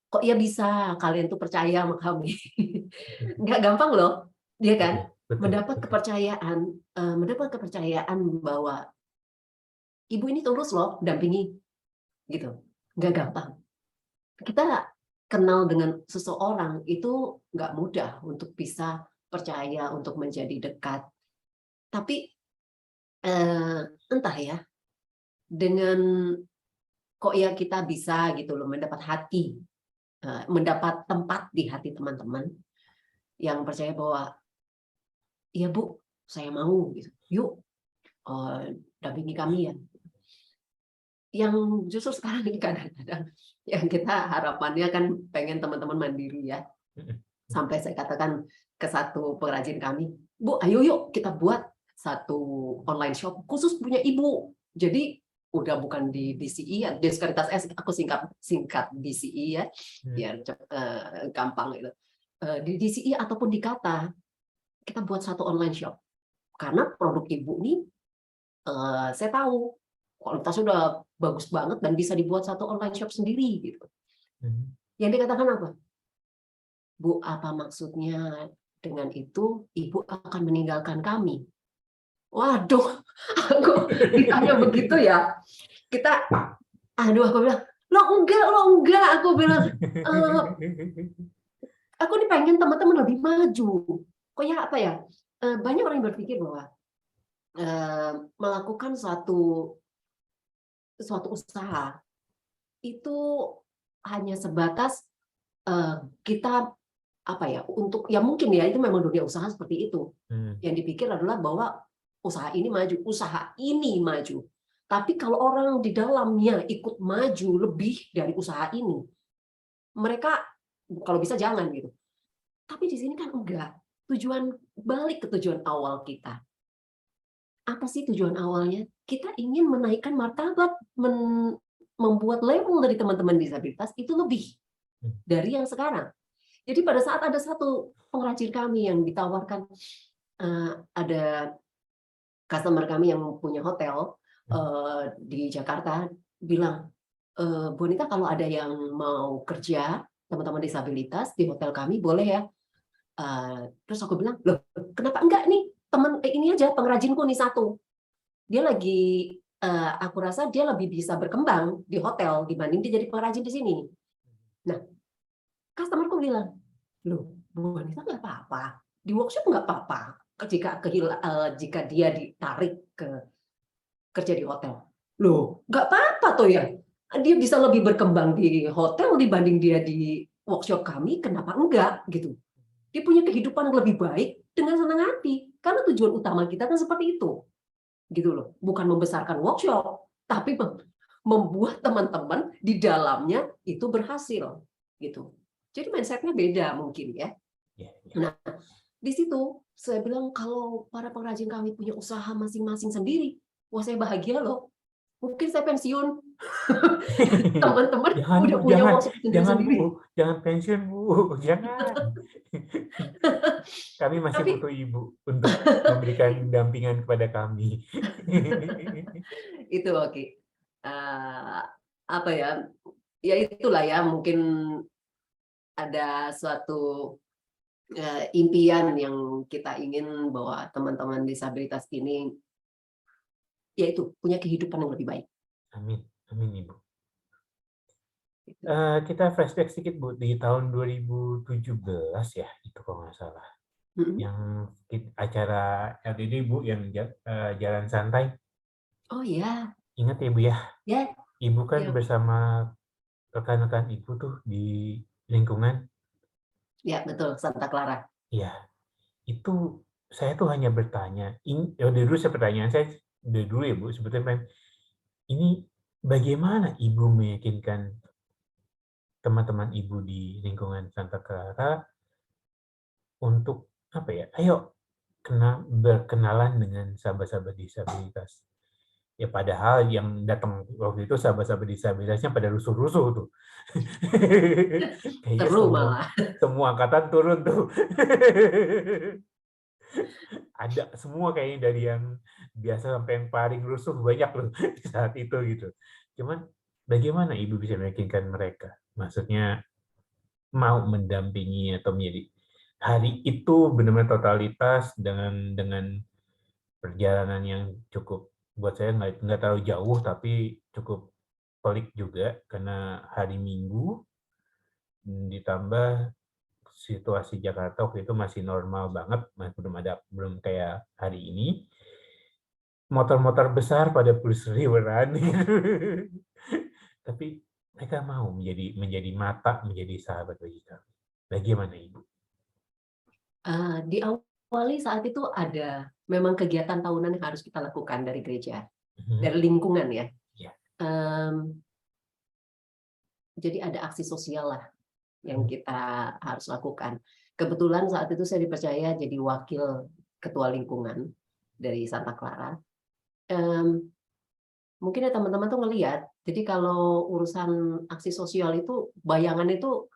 Kok ya bisa kalian tuh percaya sama kami. Nggak gampang loh, dia kan mendapat kepercayaan bahwa ibu ini tulus loh dampingi gitu. Nggak gampang. Kita kenal dengan seseorang itu nggak mudah untuk bisa percaya, untuk menjadi dekat. Tapi entah ya, dengan kok ya kita bisa gitu loh mendapat hati, mendapat tempat di hati teman-teman yang percaya bahwa iya Bu, saya mau gitu. Yuk, dampingi kami ya. Yang justru sekarang ini kadang-kadang yang kita harapannya kan pengen teman-teman mandiri ya. Sampai saya katakan ke satu pengrajin kami, Bu, ayo yuk kita buat satu online shop khusus punya ibu. Jadi udah bukan di DCI ya, Diskaritas S, aku singkat DCI ya, biar gampang gitu. Di DCI ataupun di Kata, kita buat satu online shop. Karena produk ibu ini saya tahu kualitasnya udah bagus banget dan bisa dibuat satu online shop sendiri gitu. Yang dikatakan apa? Bu, apa maksudnya dengan itu ibu akan meninggalkan kami? Waduh, aku ditanya begitu ya. Aku bilang, lo enggak, aku bilang, aku nih pengen teman-teman lebih maju. Kok ya apa ya? Banyak orang yang berpikir bahwa melakukan suatu usaha itu hanya sebatas kita apa ya, untuk ya mungkin ya itu memang dunia usaha seperti itu. Yang dipikir adalah bahwa usaha ini maju. Tapi kalau orang di dalamnya ikut maju lebih dari usaha ini, mereka kalau bisa jangan gitu. Tapi di sini kan enggak. Balik ke tujuan awal kita. Apa sih tujuan awalnya? Kita ingin menaikkan martabat, membuat level dari teman-teman disabilitas itu lebih dari yang sekarang. Jadi pada saat ada satu pengrajin kami yang ditawarkan, ada customer kami yang punya hotel di Jakarta bilang, Bu Anita kalau ada yang mau kerja teman-teman disabilitas di hotel kami boleh ya. Terus aku bilang, loh kenapa enggak nih teman ini aja pengrajinku nih satu. Dia lagi aku rasa dia lebih bisa berkembang di hotel dibanding dia jadi pengrajin di sini. Nah, customerku bilang, loh Bu Anita nggak apa-apa di workshop nggak apa-apa jika dia ditarik ke kerja di hotel. Loh, nggak apa-apa tuh ya. Dia bisa lebih berkembang di hotel dibanding dia di workshop kami, kenapa enggak gitu. Dia punya kehidupan yang lebih baik dengan senang hati. Karena tujuan utama kita kan seperti itu. Gitu loh. Bukan membesarkan workshop, tapi membuat teman-teman di dalamnya itu berhasil gitu. Jadi mindset-nya beda mungkin ya. Nah, di situ saya bilang kalau para pengrajin kami punya usaha masing-masing sendiri, wah saya bahagia loh. Mungkin saya pensiun. Teman-teman udah punya workshop sendiri-sendiri. Bu, jangan pensiun Bu, jangan. Kami masih Tapi butuh ibu untuk memberikan dampingan kepada kami. itu oke. Apa ya? Ya itulah ya mungkin ada suatu impian yang kita ingin bahwa teman-teman disabilitas ini yaitu punya kehidupan yang lebih baik. Amin, amin Ibu. Kita flashback sedikit Bu, di tahun 2017 ya, itu kalau nggak salah. Yang acara LDD Bu, yang jalan santai. Oh ya, Ingat ya Bu ya? ya, Ibu kan ya, bersama rekan-rekan Ibu tuh di lingkungan. ya betul, Santa Clara. Ya, itu saya tuh hanya bertanya. Dari dulu pertanyaan saya dari dulu ya Bu, sebetulnya ini bagaimana Ibu meyakinkan teman-teman Ibu di lingkungan Santa Clara untuk apa ya? Ayo berkenalan dengan sahabat-sahabat disabilitas. Ya padahal yang datang waktu itu sahabat-sahabat disabilitasnya pada rusuh-rusuh tuh. Kayaknya Seru malah. semua angkatan turun tuh. Ada semua kayaknya, dari yang biasa sampai yang paling rusuh banyak loh saat itu gitu. Cuman bagaimana Ibu bisa meyakinkan mereka? Maksudnya mau mendampingi atau menjadi hari itu benar-benar totalitas dengan perjalanan yang cukup, buat saya nggak terlalu jauh tapi cukup pelik juga karena hari Minggu, ditambah situasi Jakarta waktu itu masih normal banget, belum kayak hari ini. Motor-motor besar pada berseliweran gitu. Tapi mereka mau menjadi mata, menjadi sahabat bagi kami. Bagaimana Ibu? Diawali saat itu ada memang kegiatan tahunan yang harus kita lakukan dari gereja, Mhm. dari lingkungan ya. Ya. Jadi ada aksi sosial lah yang kita harus lakukan. Kebetulan saat itu saya dipercaya jadi wakil ketua lingkungan dari Santa Clara. Mungkin ya teman-teman tuh ngelihat, jadi kalau urusan aksi sosial itu bayangan itu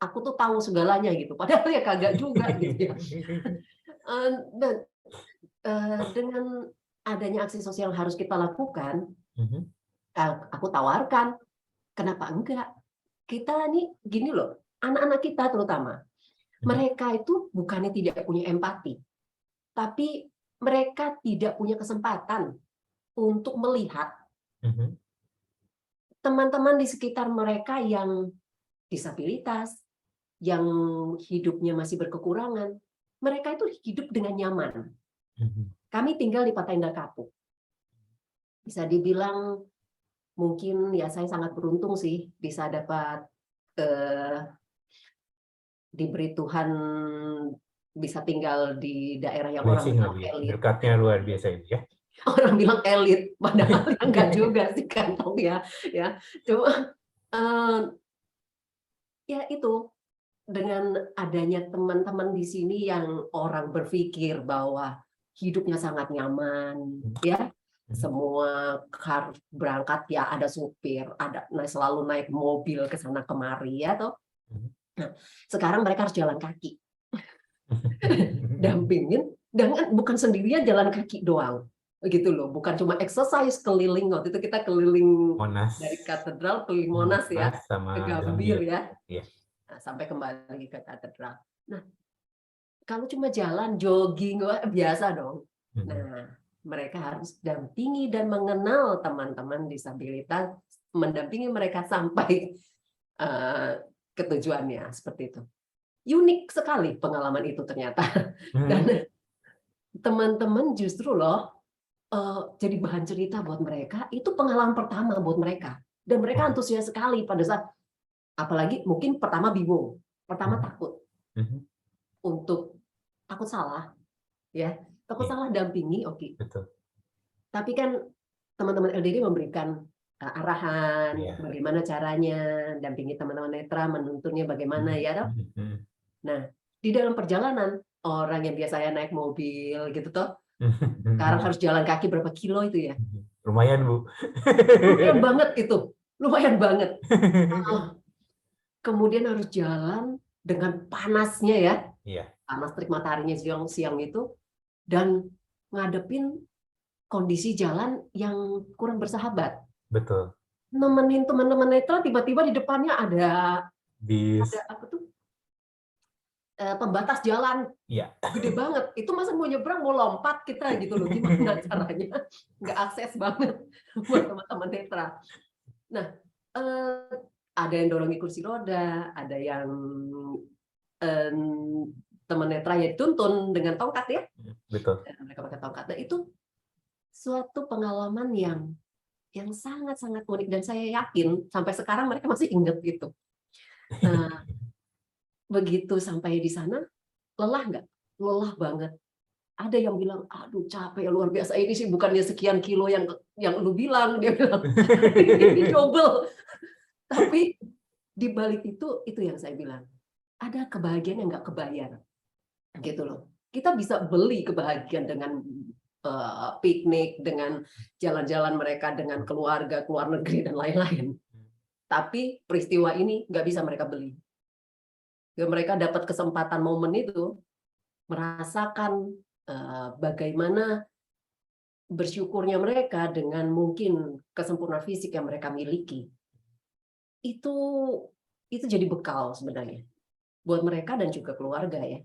aku tuh tahu segalanya gitu, padahal ya kagak juga gitu ya. Dan dengan adanya aksi sosial yang harus kita lakukan, aku tawarkan, kenapa enggak? Kita nih gini loh, anak-anak kita terutama, mereka itu bukannya tidak punya empati, tapi mereka tidak punya kesempatan untuk melihat teman-teman di sekitar mereka yang disabilitas, yang hidupnya masih berkekurangan, mereka itu hidup dengan nyaman. Kami tinggal di Pantai Indah Kapuk. Bisa dibilang mungkin ya saya sangat beruntung sih bisa dapat diberi Tuhan bisa tinggal di daerah yang orang Blessing bilang lagi ya, elit. berkatnya luar biasa ini ya. Orang bilang elit, padahal ya enggak juga sih kantong ya. Cuma ya itu, dengan adanya teman-teman di sini yang orang berpikir bahwa hidupnya sangat nyaman, ya semua berangkat ya ada supir, ada selalu naik mobil ke sana kemari ya toh. Nah, sekarang mereka harus jalan kaki, dampingin, dengan bukan sendirian jalan kaki doang, begitu loh, bukan cuma exercise keliling. Waktu itu kita keliling Monas. dari katedral keliling Monas ya, sama ke Gambir ya. Ya. Nah, sampai kembali ke katedral. Nah, kalau cuma jalan jogging biasa dong. Nah, mereka harus dampingi dan mengenal teman-teman disabilitas, mendampingi mereka sampai ke tujuannya seperti itu. Unik sekali pengalaman itu ternyata. Dan teman-teman justru loh jadi bahan cerita buat mereka. Itu pengalaman pertama buat mereka. Dan mereka antusias sekali pada saat, apalagi mungkin pertama bingung, pertama takut untuk takut salah, ya takut salah dampingi, oke. Tapi kan teman-teman LDD memberikan arahan, bagaimana caranya dampingi teman-teman netra, menuntunnya bagaimana ya. Nah, di dalam perjalanan orang yang biasanya naik mobil gitu toh, sekarang harus jalan kaki berapa kilo itu ya? Lumayan Bu. Lumayan banget itu, lumayan banget. Kemudian harus jalan dengan panasnya ya, panas terik mataharinya siang itu, dan ngadepin kondisi jalan yang kurang bersahabat. Betul. Nemenin teman-teman netra, tiba-tiba di depannya ada apa tuh? Pembatas jalan. Iya. Gede banget. Itu masa mau nyebrang, mau lompat kita gitu loh. Gimana caranya? Nggak akses banget buat teman-teman netra. Nah, ada yang dorongi kursi roda, ada yang em, teman netra ya dituntun dengan tongkat ya, Betul. mereka pakai tongkat. Nah itu suatu pengalaman yang sangat-sangat unik dan saya yakin sampai sekarang mereka masih ingat gitu. Begitu sampai di sana, lelah nggak? Lelah banget. Ada yang bilang, aduh capek luar biasa, ini sih bukannya sekian kilo yang lu bilang, dia bilang ini double. Tapi di balik itu yang saya bilang, ada kebahagiaan yang nggak kebayar, gitu loh. Kita bisa beli kebahagiaan dengan piknik, dengan jalan-jalan mereka dengan keluarga, keluar negeri dan lain-lain. Tapi peristiwa ini nggak bisa mereka beli. Mereka dapat kesempatan momen itu merasakan bagaimana bersyukurnya mereka dengan mungkin kesempurnaan fisik yang mereka miliki. Itu jadi bekal sebenarnya buat mereka dan juga keluarga ya.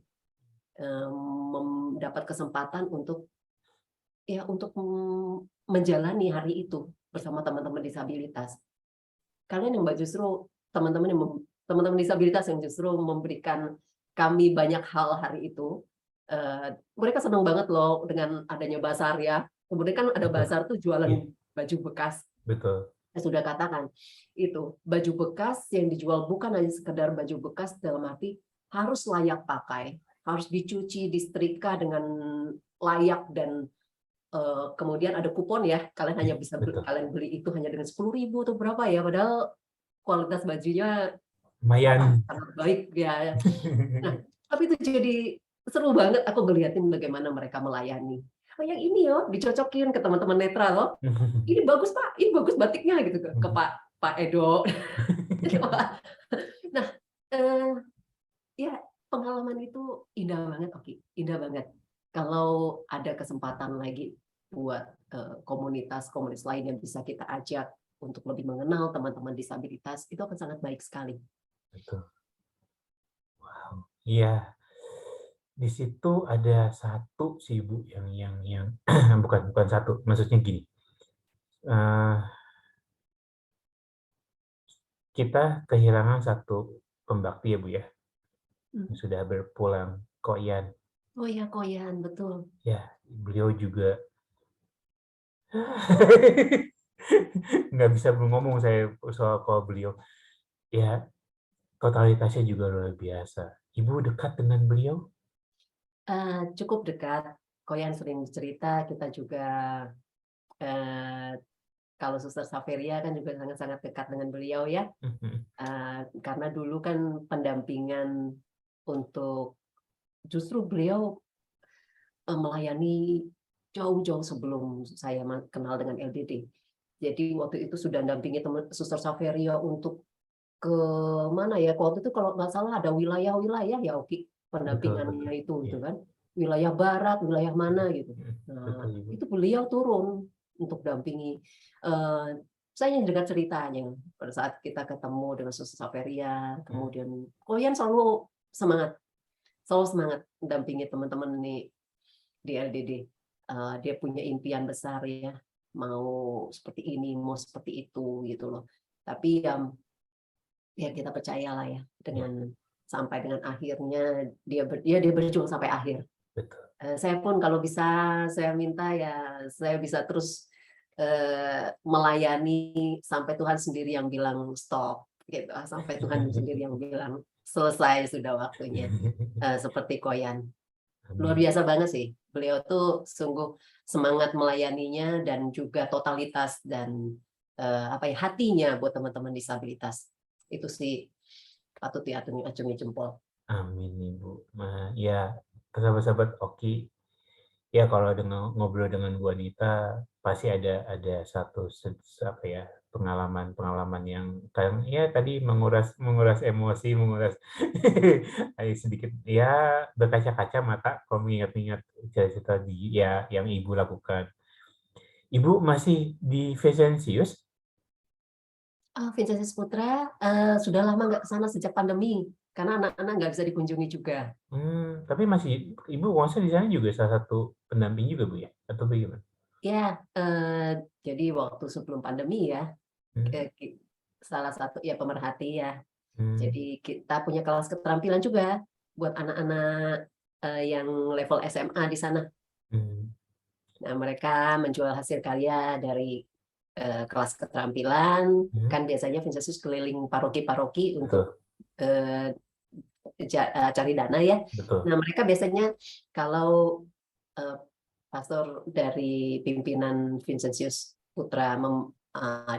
Mendapat kesempatan untuk menjalani hari itu bersama teman-teman disabilitas. Kalian yang justru teman-teman disabilitas yang justru memberikan kami banyak hal hari itu. Mereka senang banget loh dengan adanya bazar ya. Kemudian kan ada bazar tuh jualan baju bekas. Betul. Saya sudah katakan itu baju bekas yang dijual bukan hanya sekedar baju bekas dalam arti harus layak pakai, harus dicuci, disetrika dengan layak dan kemudian ada kupon ya. Kalian hanya bisa kalian beli itu hanya dengan 10.000 atau berapa ya, padahal kualitas bajunya lumayan sangat baik ya. Nah, tapi itu jadi seru banget aku ngeliatin bagaimana mereka melayani. Oh yang ini yo dicocokin ke teman-teman netra loh. Ini bagus Pak, ini bagus batiknya gitu ke Pak Edo. Nah, ya pengalaman itu indah banget, Oki. Indah banget. Kalau ada kesempatan lagi buat komunitas lain yang bisa kita ajak untuk lebih mengenal teman-teman disabilitas, itu akan sangat baik sekali. Betul. Wow. Iya. Di situ ada satu sih Bu yang bukan satu, maksudnya gini. Kita kehilangan satu pembakti ya Bu ya. Sudah berpulang, Koyan. Oh ya, Koyan, betul. Ya, beliau juga nggak bisa ngomong saya soal beliau. Ya, totalitasnya juga luar biasa. Ibu dekat dengan beliau? Cukup dekat. Koyan sering cerita, kita juga kalau Suster Saveria kan juga sangat-sangat dekat dengan beliau ya. Karena dulu kan pendampingan untuk justru beliau melayani jauh-jauh sebelum saya kenal dengan LDD. Jadi waktu itu sudah dampingi teman Suster Saveria untuk ke mana ya? Waktu itu kalau nggak salah ada wilayah-wilayah ya Oki pendampingannya itu gitu kan. Wilayah barat, wilayah mana gitu. Nah, itu beliau turun untuk dampingi. Saya dengar ceritanya pada saat kita ketemu dengan Suster Saveria, kemudian Koyan selalu semangat mendampingi teman-teman ini di LDD. Dia punya impian besar ya, mau seperti ini, mau seperti itu gitu loh. Tapi ya kita percayalah ya dengan sampai dengan akhirnya dia berjuang sampai akhir. Betul. Saya pun kalau bisa saya minta ya saya bisa terus melayani sampai Tuhan sendiri yang bilang stop gitu, sampai Tuhan sendiri yang bilang selesai sudah waktunya. Seperti Koyan. Luar biasa banget sih. Beliau tuh sungguh semangat melayaninya dan juga totalitas dan hatinya buat teman-teman disabilitas. Itu sih patut diacungi jempol. Amin Ibu. Ya, sahabat-sahabat Oki, ya kalau ngobrol dengan Bu Anita pasti ada satu pengalaman yang kan ya tadi menguras emosi, menguras sedikit ya berkaca-kaca mata kalau mengingat-ingat cerita ya yang Ibu lakukan. Ibu masih di Vincentius? Vincentius Putra sudah lama nggak ke sana sejak pandemi karena anak-anak nggak bisa dikunjungi juga. Tapi masih Ibu maksudnya di sana juga salah satu pendamping juga Bu ya? Atau bagaimana? Ya, jadi waktu sebelum pandemi ya, salah satu ya pemerhati ya. Hmm. Jadi kita punya kelas keterampilan juga buat anak-anak yang level SMA di sana. Nah, mereka menjual hasil karya dari kelas keterampilan, kan biasanya Vincentius keliling paroki-paroki untuk cari dana ya. Betul. Nah, mereka biasanya kalau pastor dari pimpinan Vincentius Putra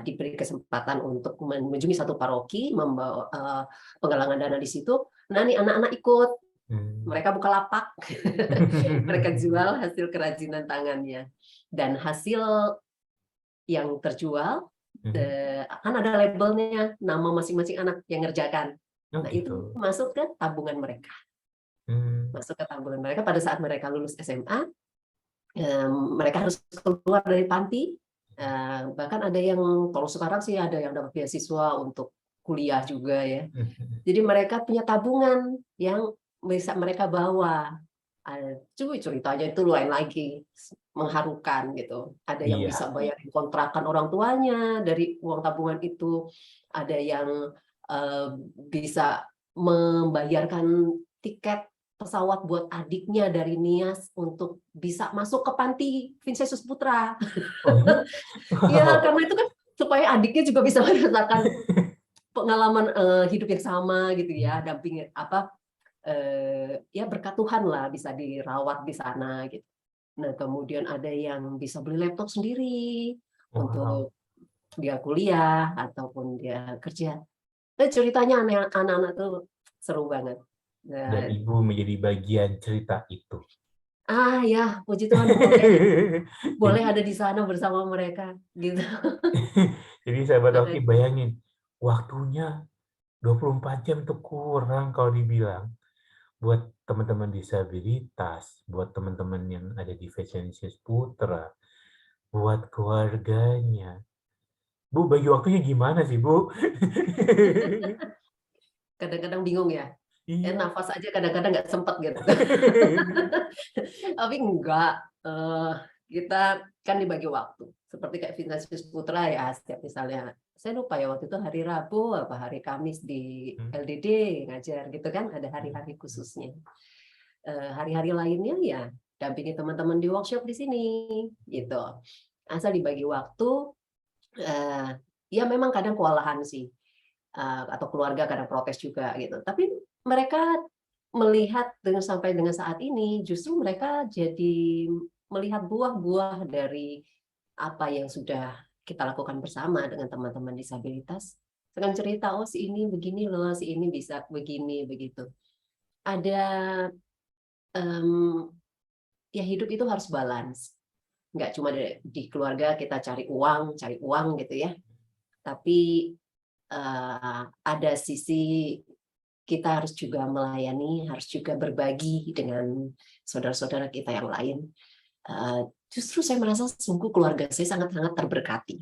diberi kesempatan untuk mengunjungi satu paroki, membawa penggalangan dana di situ. Nah, nih anak-anak ikut. Mereka buka lapak, mereka jual hasil kerajinan tangannya, dan hasil yang terjual kan ada labelnya, nama masing-masing anak yang ngerjakan. Nah, itu masuk ke tabungan mereka. Masuk ke tabungan mereka pada saat mereka lulus SMA. Mereka harus keluar dari panti. Bahkan ada yang, kalau sekarang sih ada yang dapat beasiswa untuk kuliah juga ya. Jadi mereka punya tabungan yang bisa mereka bawa. Cuy, ceritanya itu lain lagi, mengharukan gitu. Ada yang bisa bayar kontrakan orang tuanya dari uang tabungan itu. Ada yang bisa membayarkan tiket pesawat buat adiknya dari Nias untuk bisa masuk ke panti Vincentius Putra. Ya, karena itu kan supaya adiknya juga bisa merasakan pengalaman hidup yang sama gitu ya, dampingi ya berkat Tuhan lah bisa dirawat di sana gitu. Nah, kemudian ada yang bisa beli laptop sendiri untuk dia kuliah ataupun dia kerja. Ceritanya anak-anak tuh seru banget. Dan Ibu menjadi bagian cerita itu. Ya, puji Tuhan boleh ada di sana bersama mereka gitu. Jadi sahabat Oki bayangin, waktunya 24 jam tuh kurang kalau dibilang. Buat teman-teman disabilitas, buat teman-teman yang ada di Vincentius Putra, buat keluarganya. Bu, bagi waktunya gimana sih, Bu? Kadang-kadang bingung ya. Nafas aja kadang-kadang nggak sempet gitu. Tapi enggak, kita kan dibagi waktu. Seperti kayak Vincentius Putra ya, setiap misalnya, saya lupa ya waktu itu hari Rabu apa hari Kamis di LDD ngajar gitu kan, ada hari-hari khususnya. Hari-hari lainnya ya dampingi teman-teman di workshop di sini gitu. Asal dibagi waktu, ya memang kadang kewalahan sih, atau keluarga kadang protes juga gitu. Tapi mereka melihat sampai dengan saat ini, justru mereka jadi melihat buah-buah dari apa yang sudah kita lakukan bersama dengan teman-teman disabilitas. Dengan cerita, oh si ini begini loh, si ini bisa begini, begitu. Ada, ya hidup itu harus balance. Nggak cuma di keluarga kita cari uang gitu ya. Tapi ada sisi kita harus juga melayani, harus juga berbagi dengan saudara-saudara kita yang lain. Justru saya merasa sungguh keluarga saya sangat-sangat terberkati.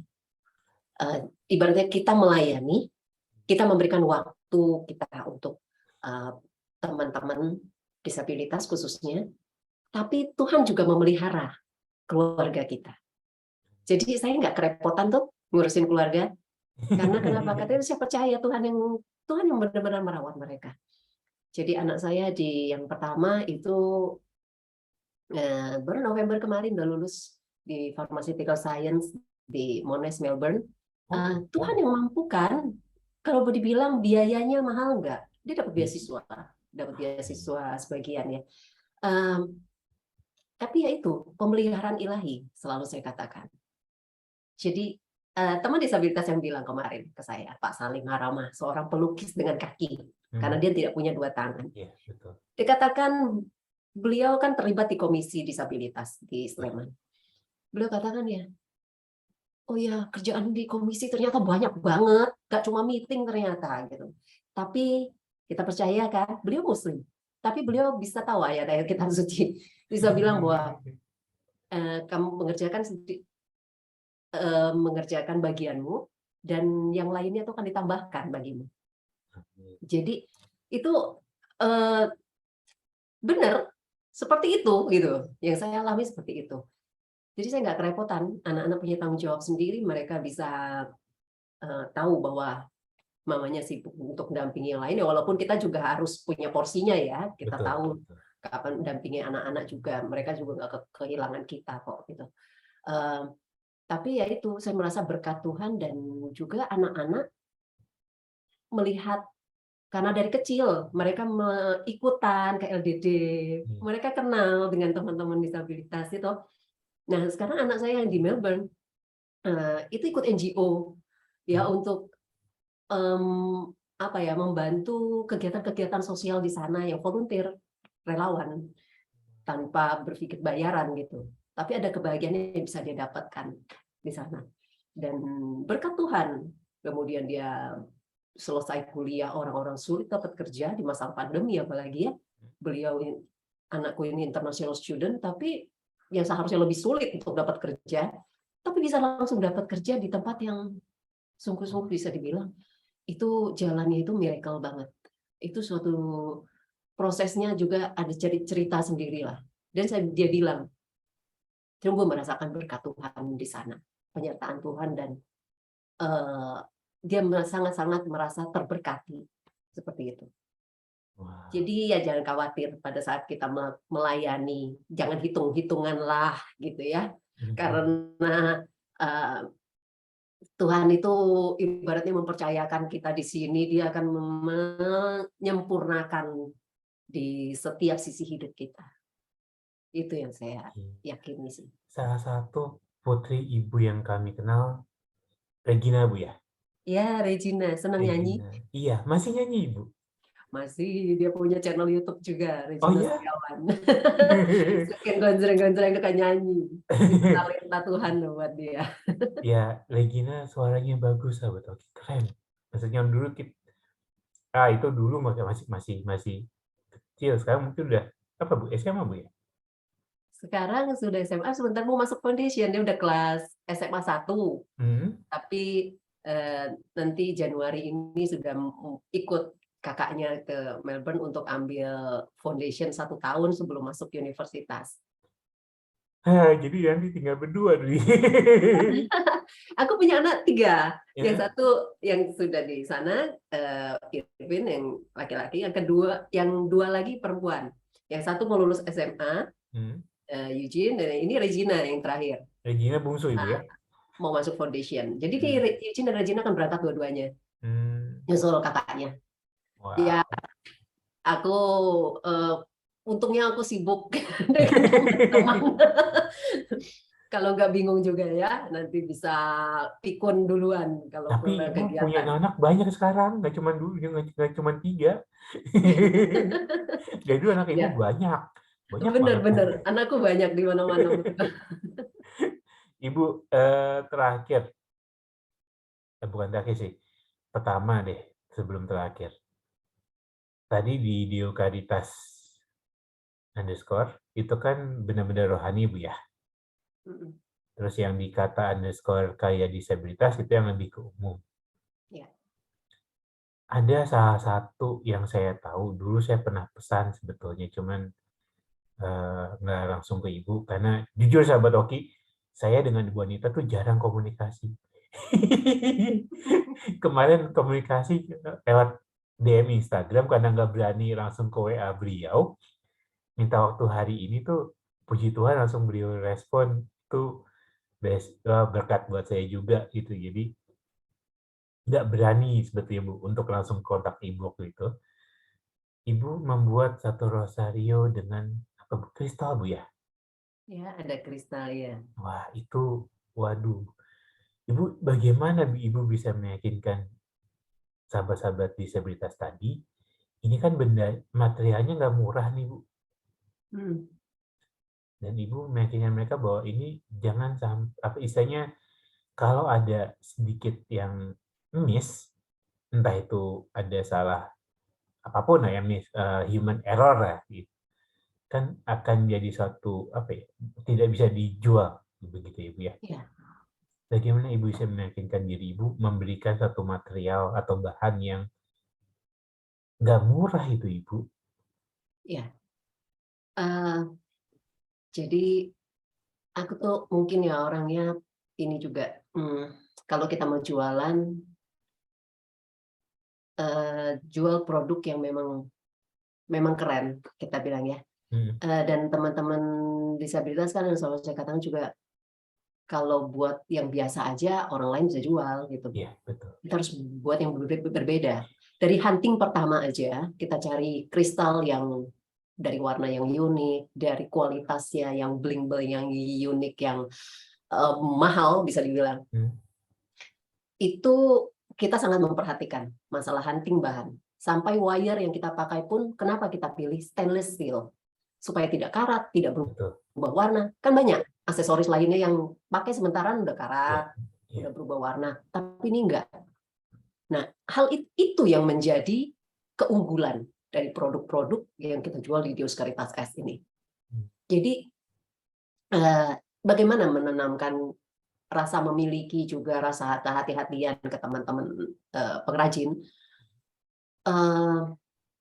Ibaratnya kita melayani, kita memberikan waktu kita untuk teman-teman disabilitas khususnya, tapi Tuhan juga memelihara keluarga kita. Jadi saya nggak kerepotan tuh ngurusin keluarga, karena kenapa? Katanya saya percaya Tuhan yang benar-benar merawat mereka. Jadi anak saya yang pertama itu baru November kemarin udah lulus di Pharmaceutical Science di Monash, Melbourne. Tuhan yang mampukan. Kalau boleh dibilang biayanya mahal nggak? Dia dapat beasiswa sebagian ya. Tapi ya itu pemeliharaan ilahi selalu saya katakan. Jadi teman disabilitas yang bilang kemarin ke saya, Pak Salim Harama, seorang pelukis dengan kaki, karena dia tidak punya dua tangan. Dikatakan beliau kan terlibat di komisi disabilitas di Sleman. Beliau katakan ya, oh ya kerjaan di komisi ternyata banyak banget, gak cuma meeting ternyata gitu. Tapi kita percaya kan, beliau Muslim, tapi beliau bisa tahu ayat-ayat kitab suci, bisa bilang bahwa kamu mengerjakan bagianmu dan yang lainnya itu akan ditambahkan bagimu. Jadi itu benar seperti itu gitu. Yang saya alami seperti itu. Jadi saya nggak kerepotan. Anak-anak punya tanggung jawab sendiri. Mereka bisa tahu bahwa mamanya sibuk untuk mendampingi yang lain, ya walaupun kita juga harus punya porsinya ya, kita Betul, tahu betul. kapan mendampingi anak-anak juga, mereka juga nggak kehilangan kita kok gitu. Tapi ya itu, saya merasa berkat Tuhan dan juga anak-anak melihat karena dari kecil mereka ikutan ke LDD, mereka kenal dengan teman-teman disabilitas itu. Nah, sekarang anak saya yang di Melbourne itu ikut NGO ya untuk apa ya, membantu kegiatan-kegiatan sosial di sana yang volunteer, relawan tanpa berpikir bayaran gitu. Tapi ada kebahagiaan yang bisa dia dapatkan di sana. Dan berkat Tuhan, kemudian dia selesai kuliah, orang-orang sulit dapat kerja di masa pandemi apalagi ya. Beliau anakku ini international student, tapi yang seharusnya lebih sulit untuk dapat kerja, tapi bisa langsung dapat kerja di tempat yang sungguh-sungguh bisa dibilang itu jalannya itu miracle banget. Itu suatu prosesnya juga ada cerita sendiri lah. Dan dia bilang, sungguh merasakan berkat Tuhan di sana, penyertaan Tuhan, dan dia sangat-sangat merasa terberkati seperti itu. Wah. Jadi ya jangan khawatir pada saat kita melayani, jangan hitung-hitungan lah gitu ya, karena Tuhan itu ibaratnya mempercayakan kita di sini, dia akan menyempurnakan di setiap sisi hidup kita. Itu yang saya yakini sih. Salah satu putri ibu yang kami kenal, Regina, Bu, ya? Ya, Regina, senang nyanyi. Regina. Iya, masih nyanyi, Ibu? Masih, dia punya channel YouTube juga, Oh, Regina iya? Setiawan. Saking gonjreng-gonjreng itu kan nyanyi. Itu talenta Tuhan loh buat dia. Ya, Regina suaranya bagus, sahabat Oki. Keren. Maksudnya dulu itu dulu masih kecil. Sekarang mungkin udah apa, Bu? SMA, Bu, ya? Sekarang sudah SMA, sebentar mau masuk foundation, dia udah kelas SMA 1. Hmm. Tapi nanti Januari ini sudah ikut kakaknya ke Melbourne untuk ambil foundation 1 tahun sebelum masuk universitas. Jadi nanti tinggal berdua nih. Aku punya anak 3. Yang Ya. satu yang sudah di sana, Irvin yang laki-laki, yang dua lagi perempuan. Yang satu mau lulus SMA, Eugene, dan ini Regina yang terakhir. Regina bungsu, Ibu, ya? Mau masuk foundation. Jadi Eugene dan Regina akan berangkat dua-duanya. Nyusul kakaknya. Wow. Ya, aku untungnya aku sibuk dengan teman-teman. Kalau nggak bingung juga ya, nanti bisa pikun duluan kalau Tapi ke Ibu punya kegiatan. anak banyak sekarang, nggak cuma dulu, nggak cuma 3. Dari dulu anak Ibu Ya, banyak banget. benar-benar. Anakku banyak di mana-mana. Ibu, terakhir, bukan terakhir sih, pertama deh sebelum terakhir. Tadi di Dio Caritas _ itu kan benar-benar rohani, Bu, ya. Terus yang dikata _ kaya disabilitas itu yang lebih ke umum. Ya. Ada salah satu yang saya tahu, dulu saya pernah pesan sebetulnya, cuman nggak langsung ke Ibu, karena jujur sahabat Oki, saya dengan Ibu Anita tuh jarang komunikasi. Kemarin komunikasi lewat DM Instagram karena nggak berani langsung ke WA beliau. Minta waktu hari ini tuh, puji Tuhan langsung beliau respon, tuh berkat buat saya juga gitu. Jadi nggak berani sebetulnya, Bu, untuk langsung kontak Ibu waktu itu. Ibu membuat satu rosario dengan apa, Bu? Kristal, Bu, ya? Ya, ada kristal ya. Wah, itu, waduh. Ibu, bagaimana Ibu bisa meyakinkan sahabat-sahabat disabilitas tadi? Ini kan benda materialnya nggak murah nih, Bu. Dan Ibu meyakinkan mereka bahwa ini jangan sampai, apa istilahnya, kalau ada sedikit yang miss, entah itu ada salah apapun lah yang miss, human error lah, gitu, kan akan jadi suatu apa ya, tidak bisa dijual begitu, Ibu, ya. Ya. Bagaimana Ibu bisa meyakinkan diri Ibu memberikan satu material atau bahan yang nggak murah itu, Ibu? Ya. Jadi aku tuh mungkin ya orangnya ini juga, kalau kita mau jualan, jual produk yang memang keren, kita bilang ya. Dan teman-teman disabilitas kan yang selalu saya katakan juga, kalau buat yang biasa aja orang lain bisa jual gitu. Iya, betul. Kita harus buat yang berbeda. Dari hunting pertama aja, kita cari kristal yang dari warna yang unik, dari kualitasnya yang bling-bling yang unik, yang mahal bisa dibilang. Itu kita sangat memperhatikan masalah hunting bahan. Sampai wire yang kita pakai pun, kenapa kita pilih stainless steel? Supaya tidak karat, tidak berubah warna. Kan banyak aksesoris lainnya yang pakai sementara udah karat, udah berubah warna. Tapi ini enggak. Nah, hal itu yang menjadi keunggulan dari produk-produk yang kita jual di Dioskaritas S ini. Jadi, bagaimana menanamkan rasa memiliki, juga rasa hati-hatian ke teman-teman pengrajin?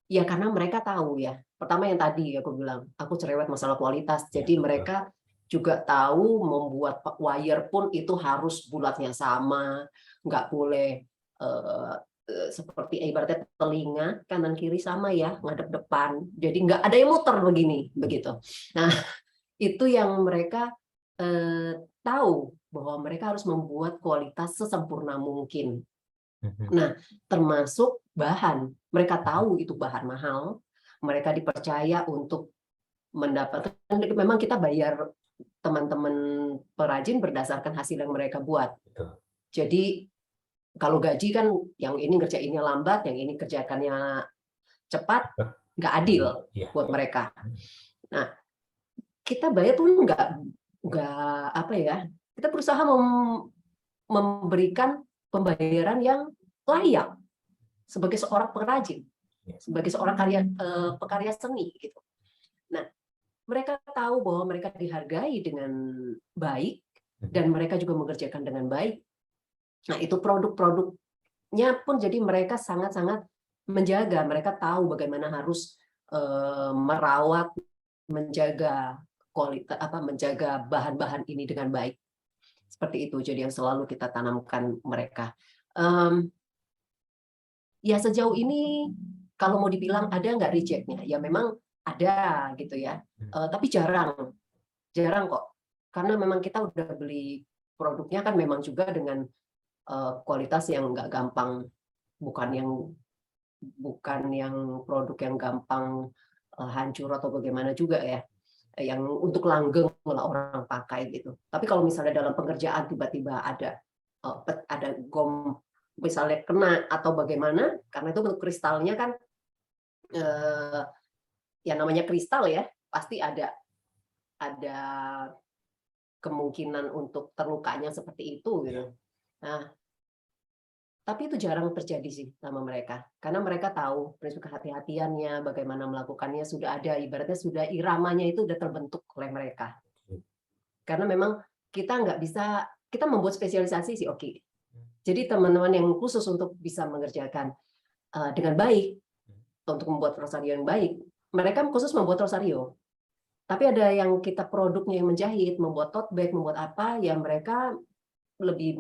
Ya karena mereka tahu ya. Pertama yang tadi aku bilang, aku cerewet masalah kualitas. Jadi mereka juga tahu membuat wire pun itu harus bulatnya sama, nggak boleh seperti ibaratnya telinga kanan kiri sama ya, ngadep depan. Jadi nggak ada yang muter begini, begitu. Nah, itu yang mereka tahu bahwa mereka harus membuat kualitas sesempurna mungkin. Nah, termasuk bahan. Mereka tahu itu bahan mahal. Mereka dipercaya untuk mendapatkan, memang kita bayar teman-teman perajin berdasarkan hasil yang mereka buat. Jadi kalau gaji kan yang ini kerjainnya lambat, yang ini kerjakannya cepat, nggak adil buat mereka. Nah, kita bayar pun nggak apa ya, kita berusaha memberikan pembayaran yang layak sebagai seorang pengrajin, sebagai seorang pekarya seni gitu. Nah, mereka tahu bahwa mereka dihargai dengan baik dan mereka juga mengerjakan dengan baik. Nah, itu produk-produknya pun jadi mereka sangat-sangat menjaga. Mereka tahu bagaimana harus merawat, menjaga kualitas, menjaga bahan-bahan ini dengan baik. Seperti itu. Jadi yang selalu kita tanamkan mereka. Ya sejauh ini kalau mau dibilang ada nggak rejectnya, ya memang ada gitu ya. Tapi jarang kok. Karena memang kita udah beli produknya kan memang juga dengan kualitas yang nggak gampang, bukan yang produk yang gampang hancur atau bagaimana juga ya, yang untuk langgeng lah orang pakai gitu. Tapi kalau misalnya dalam pengerjaan tiba-tiba ada gom misalnya kena atau bagaimana, karena itu bentuk kristalnya kan yang namanya kristal ya, pasti ada kemungkinan untuk terlukanya seperti itu gitu. Nah, tapi itu jarang terjadi sih sama mereka, karena mereka tahu prinsip kehati-hatiannya, bagaimana melakukannya, sudah ada, ibaratnya sudah iramanya itu sudah terbentuk oleh mereka. Karena memang kita nggak bisa, kita membuat spesialisasi sih oke. Jadi teman-teman yang khusus untuk bisa mengerjakan dengan baik, untuk membuat rosario yang baik, mereka khusus membuat rosario. Tapi ada yang kita produknya yang menjahit, membuat tote bag, membuat apa, yang mereka lebih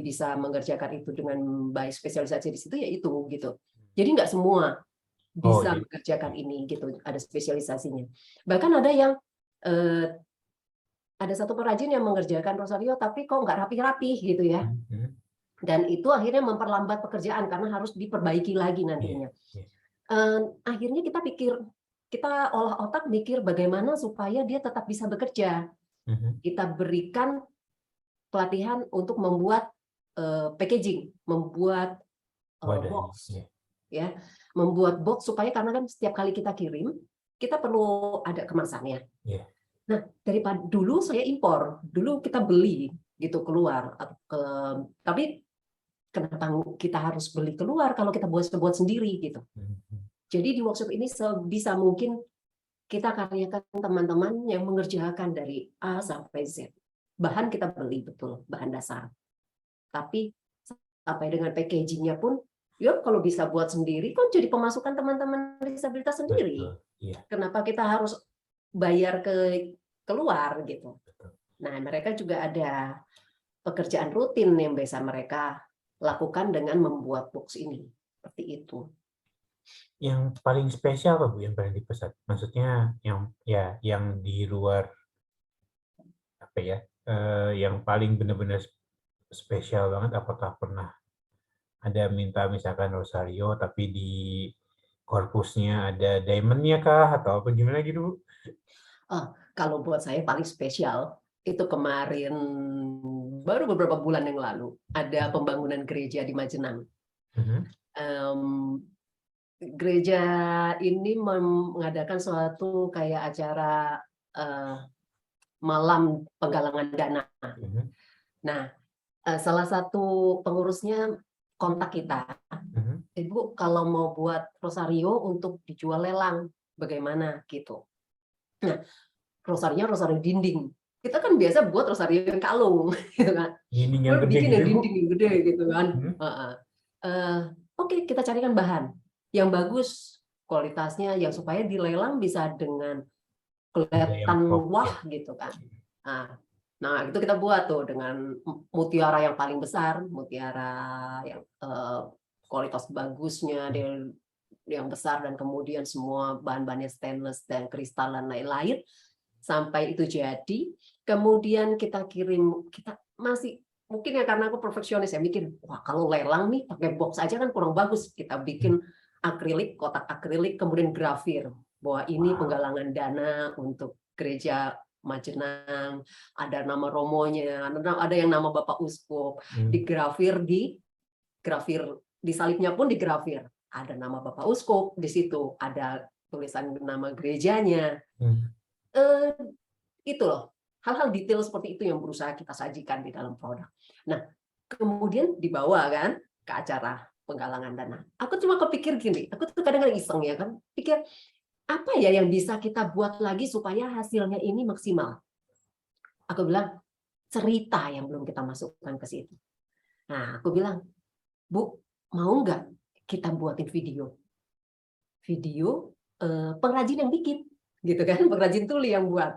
bisa mengerjakan itu dengan baik. Spesialisasi di situ ya itu gitu. Jadi nggak semua bisa mengerjakan ini gitu, ada spesialisasinya. Bahkan ada yang ada satu perajin yang mengerjakan rosario tapi kok nggak rapi-rapi gitu ya. Dan itu akhirnya memperlambat pekerjaan karena harus diperbaiki lagi nantinya. Akhirnya kita olah otak mikir bagaimana supaya dia tetap bisa bekerja. Kita berikan pelatihan untuk membuat packaging, membuat box, ya, membuat box supaya, karena kan setiap kali kita kirim kita perlu ada kemasannya. Nah, daripada dulu saya impor, dulu kita beli gitu keluar, tapi kenapa kita harus beli keluar kalau kita buat sendiri gitu. Jadi di workshop ini sebisa mungkin kita karyakan teman-teman yang mengerjakan dari A sampai Z. Bahan kita beli betul, bahan dasar. Tapi sampai dengan packagingnya pun, ya kalau bisa buat sendiri kan jadi pemasukan teman-teman disabilitas sendiri. Kenapa kita harus bayar keluar gitu. Nah, mereka juga ada pekerjaan rutin yang biasa mereka lakukan dengan membuat box ini. seperti itu. Yang paling spesial apa Bu yang paling dipesan? Maksudnya yang di luar apa ya? Yang paling benar-benar spesial banget, apakah pernah ada minta misalkan rosario tapi di korpusnya ada diamond-nya kah atau apa gimana gitu Bu? Kalau buat saya paling spesial itu kemarin, baru beberapa bulan yang lalu ada pembangunan gereja di Majenang. Gereja ini mengadakan suatu kayak acara malam penggalangan dana. Nah, salah satu pengurusnya kontak kita, Ibu kalau mau buat rosario untuk dijual lelang, bagaimana gitu. Nah, rosario dinding. Kita kan biasa buat rosario yang kalung, gitu kan. Dinding yang gede Bikin gitu yang ya Bu? dinding yang gede gitu kan. Oke, kita carikan bahan yang bagus, kualitasnya, yang supaya dilelang bisa dengan Ada yang kelihatan pop ya. wah gitu kan. Nah, itu kita buat tuh dengan mutiara yang paling besar, mutiara yang kualitas bagusnya yang besar, dan kemudian semua bahan-bahannya stainless dan kristal dan lain-lain. Sampai itu jadi, kemudian kita kirim, kita masih mungkin ya karena aku perfeksionis ya, mikir wah kalau lelang nih pakai box aja kan kurang bagus, kita bikin akrilik, kotak akrilik, kemudian grafir bahwa ini penggalangan dana untuk gereja Majenang, ada nama romonya, ada yang nama Bapak Uskup, digrafir di salibnya pun digrafir, ada nama Bapak Uskup di situ, ada tulisan nama gerejanya. Itu loh, hal-hal detail seperti itu yang berusaha kita sajikan di dalam produk. Nah, kemudian dibawa kan ke acara penggalangan dana. Aku cuma kepikir gini, aku tuh kadang-kadang iseng ya kan, pikir apa ya yang bisa kita buat lagi supaya hasilnya ini maksimal. Aku bilang cerita yang belum kita masukkan ke situ. Nah, aku bilang, Bu, mau nggak kita buatin video pengrajin yang bikin, gitu kan, pengrajin tuli yang buat.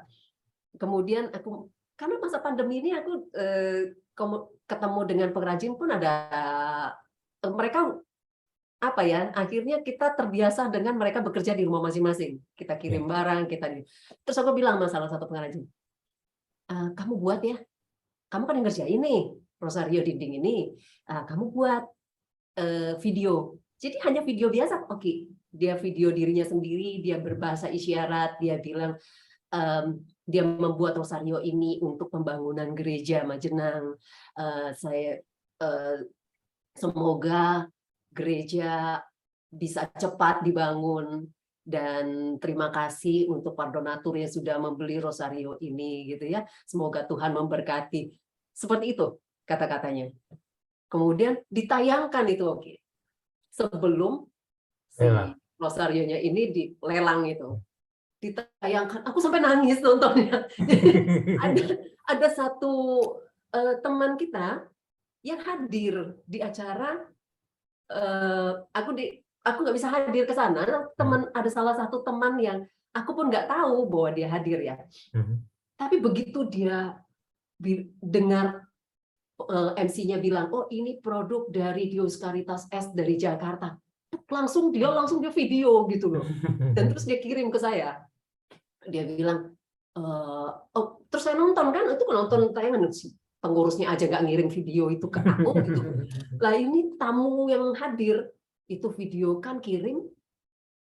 Kemudian aku, karena masa pandemi ini aku ketemu dengan pengrajin pun ada, mereka apa ya, akhirnya kita terbiasa dengan mereka bekerja di rumah masing-masing. Kita kirim barang, terus aku bilang sama salah satu pengrajin, kamu buat ya, kamu kan yang ngerjain nih rosario dinding ini, kamu buat video. Jadi hanya video biasa, oke. Dia video dirinya sendiri, dia berbahasa isyarat, dia bilang dia membuat rosario ini untuk pembangunan gereja Majenang. Semoga gereja bisa cepat dibangun, dan terima kasih untuk para donatur yang sudah membeli rosario ini, gitu ya. Semoga Tuhan memberkati. Seperti itu kata-katanya. Kemudian ditayangkan itu, oke. Sebelum si rosarionya ini dilelang itu, ditayangkan, aku sampai nangis nontonnya. ada satu teman kita yang hadir di acara, aku nggak bisa hadir ke sana. Ada salah satu teman yang aku pun nggak tahu bahwa dia hadir ya. Tapi begitu dia dengar MC-nya bilang, oh ini produk dari Dios Caritas S dari Jakarta, langsung dia video gitu loh, dan terus dia kirim ke saya. Dia bilang, oh, terus saya nonton kan, itu nonton tayangan, pengurusnya aja nggak ngirim video itu ke aku gitu. Lah ini tamu yang hadir itu video kan kirim,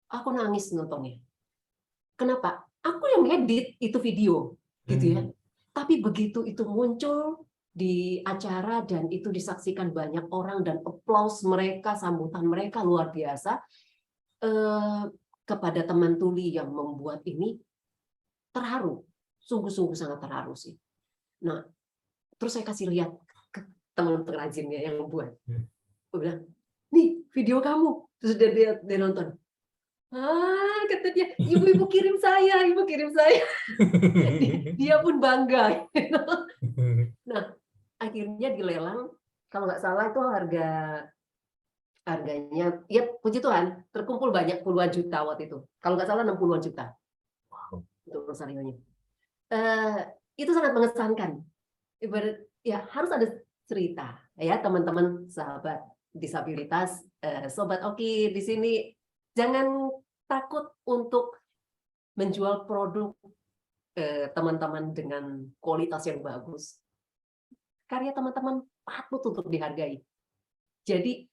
aku nangis nontonnya. Kenapa? Aku yang edit itu video, gitu ya. Tapi begitu itu muncul di acara dan itu disaksikan banyak orang dan applause mereka, sambutan mereka luar biasa, kepada teman tuli yang membuat ini, terharu, sungguh-sungguh sangat terharu sih. Nah, terus saya kasih lihat ke teman pengrajinnya yang membuat. Aku bilang, nih video kamu. Terus dia nonton. Kata dia, ibu kirim saya, ibu kirim saya. Dia pun bangga. Nah, akhirnya dilelang, kalau nggak salah itu harganya, ya puji Tuhan, terkumpul banyak puluhan juta waktu itu. Kalau nggak salah 60-an juta untuk rosarionya. Itu sangat mengesankan. Ibarat ya harus ada cerita ya, teman-teman sahabat disabilitas, Sobat Oki di sini, jangan takut untuk menjual produk teman-teman dengan kualitas yang bagus. Karya teman-teman patut untuk dihargai. Jadi,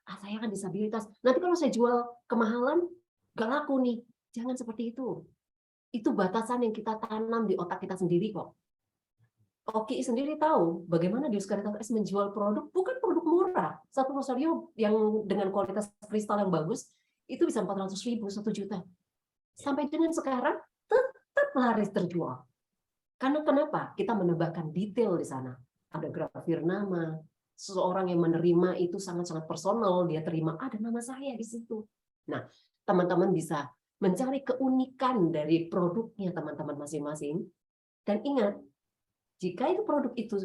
saya kan disabilitas, nanti kalau saya jual kemahalan, gak laku nih. Jangan seperti itu. Itu batasan yang kita tanam di otak kita sendiri kok. Oki sendiri tahu bagaimana Dioscaritas S menjual produk, bukan produk murah. Satu rosario yang dengan kualitas kristal yang bagus, itu bisa 400.000, 1 juta. Sampai dengan sekarang, tetap laris terjual. Karena kenapa? Kita menambahkan detail di sana. Ada grafir nama, seseorang yang menerima itu sangat-sangat personal, dia terima, ada nama saya di situ. Nah, teman-teman bisa mencari keunikan dari produknya teman-teman masing-masing. Dan ingat, jika itu produk itu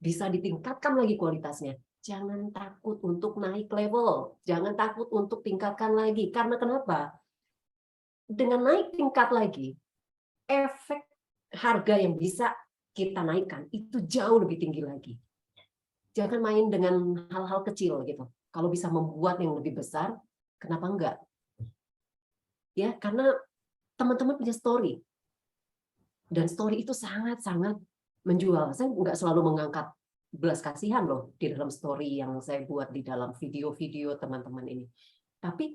bisa ditingkatkan lagi kualitasnya, jangan takut untuk naik level, jangan takut untuk tingkatkan lagi. Karena kenapa? Dengan naik tingkat lagi, efek harga yang bisa kita naikkan itu jauh lebih tinggi lagi. Jangan main dengan hal-hal kecil gitu. Kalau bisa membuat yang lebih besar, kenapa enggak? Ya, karena teman-teman punya story. Dan story itu sangat-sangat menjual. Saya nggak selalu mengangkat belas kasihan loh di dalam story yang saya buat di dalam video-video teman-teman ini. Tapi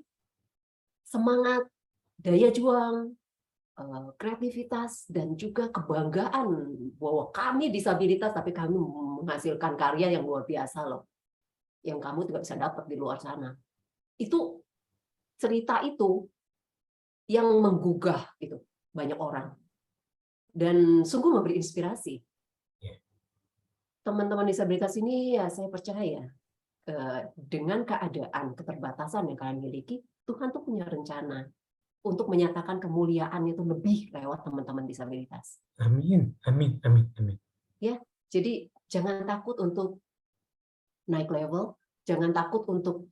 semangat, daya juang, kreativitas, dan juga kebanggaan bahwa kami disabilitas tapi kami menghasilkan karya yang luar biasa loh. Yang kamu tidak bisa dapat di luar sana. Itu cerita itu yang menggugah gitu banyak orang. Dan sungguh memberi inspirasi. Teman-teman disabilitas ini ya saya percaya dengan keadaan keterbatasan yang kalian miliki, Tuhan tuh punya rencana untuk menyatakan kemuliaan itu lebih lewat teman-teman disabilitas. Amin, amin, amin, amin. Ya, jadi jangan takut untuk naik level, jangan takut untuk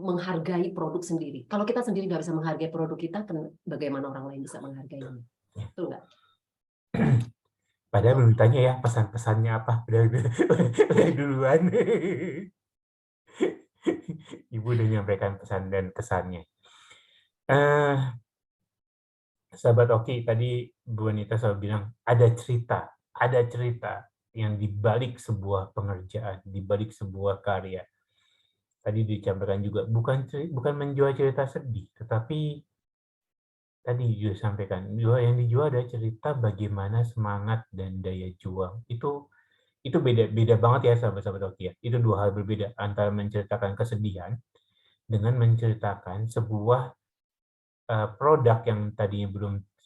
menghargai produk sendiri. Kalau kita sendiri nggak bisa menghargai produk kita, bagaimana orang lain bisa menghargainya? Betul nggak? Padahal belum ditanya ya pesan-pesannya apa. Udah duluan. Ibu udah nyampaikan pesan dan kesannya. Sahabat Oki, tadi Bu Anita selalu bilang ada cerita yang dibalik sebuah pengerjaan, dibalik sebuah karya. Tadi dicampurkan juga bukan menjual cerita sedih, tetapi tadi juga sampaikan yang dijual adalah cerita bagaimana semangat dan daya juang. Itu beda banget ya sahabat-sahabat Oki ya. Itu dua hal berbeda antara menceritakan kesedihan dengan menceritakan sebuah produk yang tadinya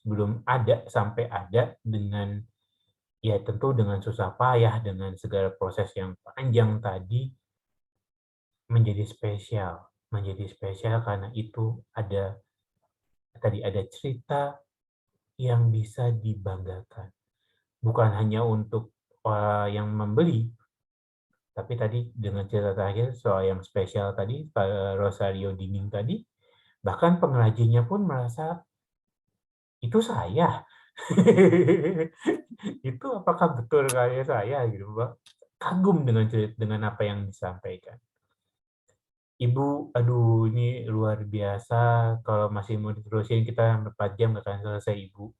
belum ada sampai ada dengan ya tentu dengan susah payah dengan segala proses yang panjang tadi menjadi spesial karena itu ada cerita yang bisa dibanggakan, bukan hanya untuk yang membeli, tapi tadi dengan cerita terakhir soal yang spesial tadi Rosario Dinding tadi, bahkan pengrajinnya pun merasa itu saya. Itu apakah betul karya saya gitu, Pak? Kagum dengan apa yang disampaikan. Ibu, aduh ini luar biasa. Kalau masih mau diterusin kita 4 jam nggak akan selesai, Ibu.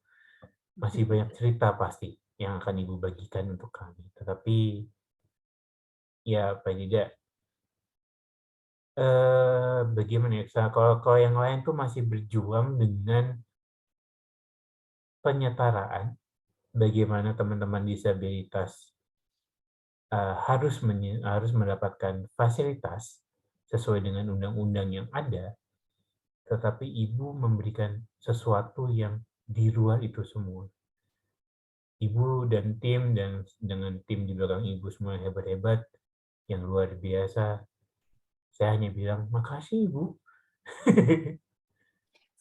Masih banyak cerita pasti yang akan Ibu bagikan untuk kami. Tetapi ya paling tidak bagaimana ya? Kalau yang lain tuh masih berjuang dengan penyetaraan, bagaimana teman-teman disabilitas harus mendapatkan fasilitas sesuai dengan undang-undang yang ada, tetapi Ibu memberikan sesuatu yang di luar itu semua. Ibu dan dengan tim di belakang Ibu semua hebat-hebat, yang luar biasa. Saya hanya bilang, makasih Ibu.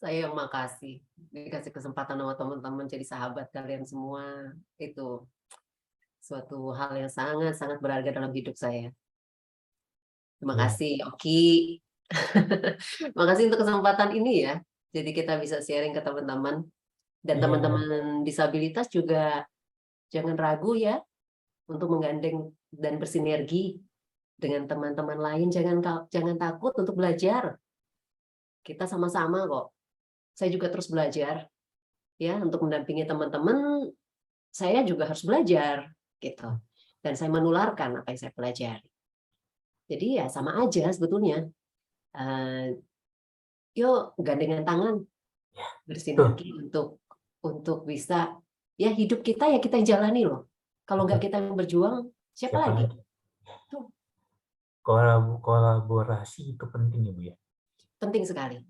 Saya yang makasih dikasih kesempatan sama teman-teman jadi sahabat kalian semua. Itu suatu hal yang sangat-sangat berharga dalam hidup saya. Terima kasih, Oki. Terima kasih untuk kesempatan ini ya. Jadi kita bisa sharing ke teman-teman. Dan teman-teman disabilitas juga jangan ragu ya untuk menggandeng dan bersinergi dengan teman-teman lain, jangan takut untuk belajar. Kita sama-sama kok. Saya juga terus belajar ya untuk mendampingi teman-teman. Saya juga harus belajar gitu. Dan saya menularkan apa yang saya pelajari. Jadi ya sama aja sebetulnya. Yuk gandengan tangan Ya, bersinergi untuk bisa ya hidup kita ya kita yang jalani loh. Kalau nggak kita yang berjuang, siapa siapa lagi? lagi? Tuh, Kolaborasi itu penting ya Bu ya. penting sekali.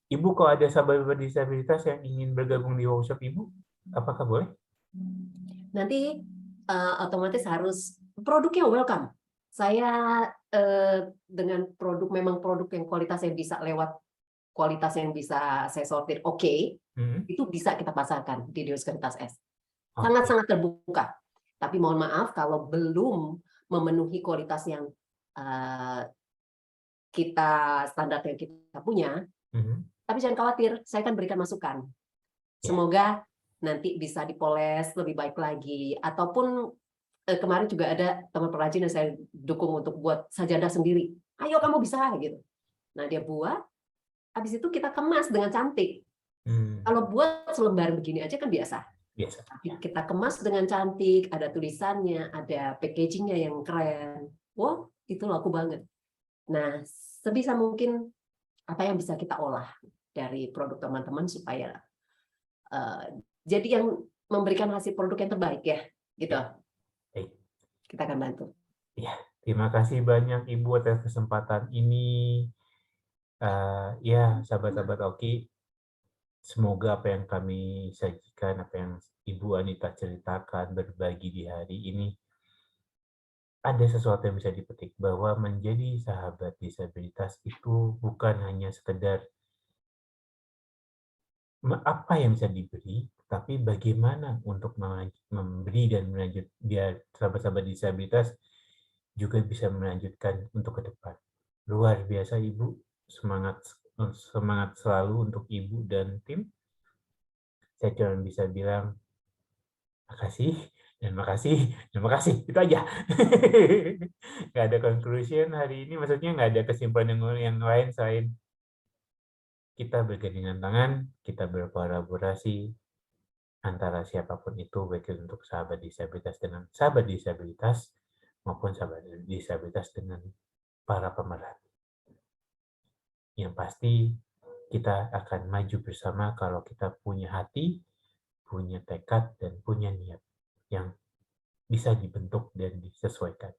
Ibu kalau ada sahabat berdisabilitas yang ingin bergabung di workshop Ibu, apakah boleh? Nanti otomatis harus produknya welcome. Saya dengan memang produk yang kualitasnya bisa lewat kualitas yang bisa saya sortir oke, itu bisa kita pasarkan di Dioskuritas S. Sangat-sangat terbuka. Tapi mohon maaf kalau belum memenuhi kualitas yang standar yang kita punya, tapi jangan khawatir, saya akan berikan masukan. Semoga nanti bisa dipoles lebih baik lagi. Ataupun kemarin juga ada teman perajin yang saya dukung untuk buat sajadah sendiri. Ayo kamu bisa gitu. Nah dia buat, habis itu kita kemas dengan cantik. Kalau buat selembar begini aja kan biasa. Tapi kita kemas dengan cantik, ada tulisannya, ada packagingnya yang keren. Wow, itu laku banget. Nah, sebisa mungkin apa yang bisa kita olah dari produk teman-teman supaya jadi yang memberikan hasil produk yang terbaik ya, gitu. Kita akan bantu. Ya, terima kasih banyak Ibu atas kesempatan ini. Ya, sahabat-sahabat Oki, semoga apa yang kami sajikan, apa yang Ibu Anita ceritakan, berbagi di hari ini, ada sesuatu yang bisa dipetik bahwa menjadi sahabat disabilitas itu bukan hanya sekedar apa yang bisa diberi, tapi bagaimana untuk memberi dan biar sahabat-sahabat disabilitas juga bisa melanjutkan untuk ke depan. Luar biasa Ibu, semangat selalu untuk Ibu dan tim. Saya cuma bisa bilang makasih dan makasih dan makasih, itu aja. Nggak ada conclusion hari ini, maksudnya nggak ada kesimpulan yang lain selain kita bergandengan tangan, kita berkolaborasi antara siapapun itu, baik untuk sahabat disabilitas dengan sahabat disabilitas maupun sahabat disabilitas dengan para pemeran. Yang pasti kita akan maju bersama kalau kita punya hati, punya tekad, dan punya niat yang bisa dibentuk dan disesuaikan.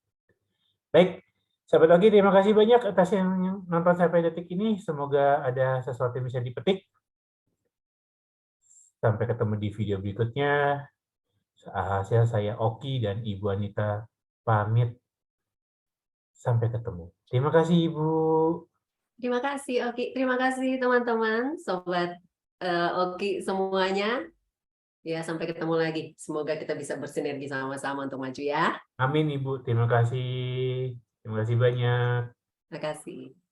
Baik, sahabat Oki, terima kasih banyak atas yang nonton sampai detik ini. Semoga ada sesuatu yang bisa dipetik. Sampai ketemu di video berikutnya. Hasil saya Oki dan Ibu Anita pamit. Sampai ketemu. Terima kasih Ibu. Terima kasih Oki, terima kasih teman-teman, sobat Oki semuanya. Ya, sampai ketemu lagi. Semoga kita bisa bersinergi sama-sama untuk maju ya. Amin Ibu, terima kasih. Terima kasih banyak. Terima kasih.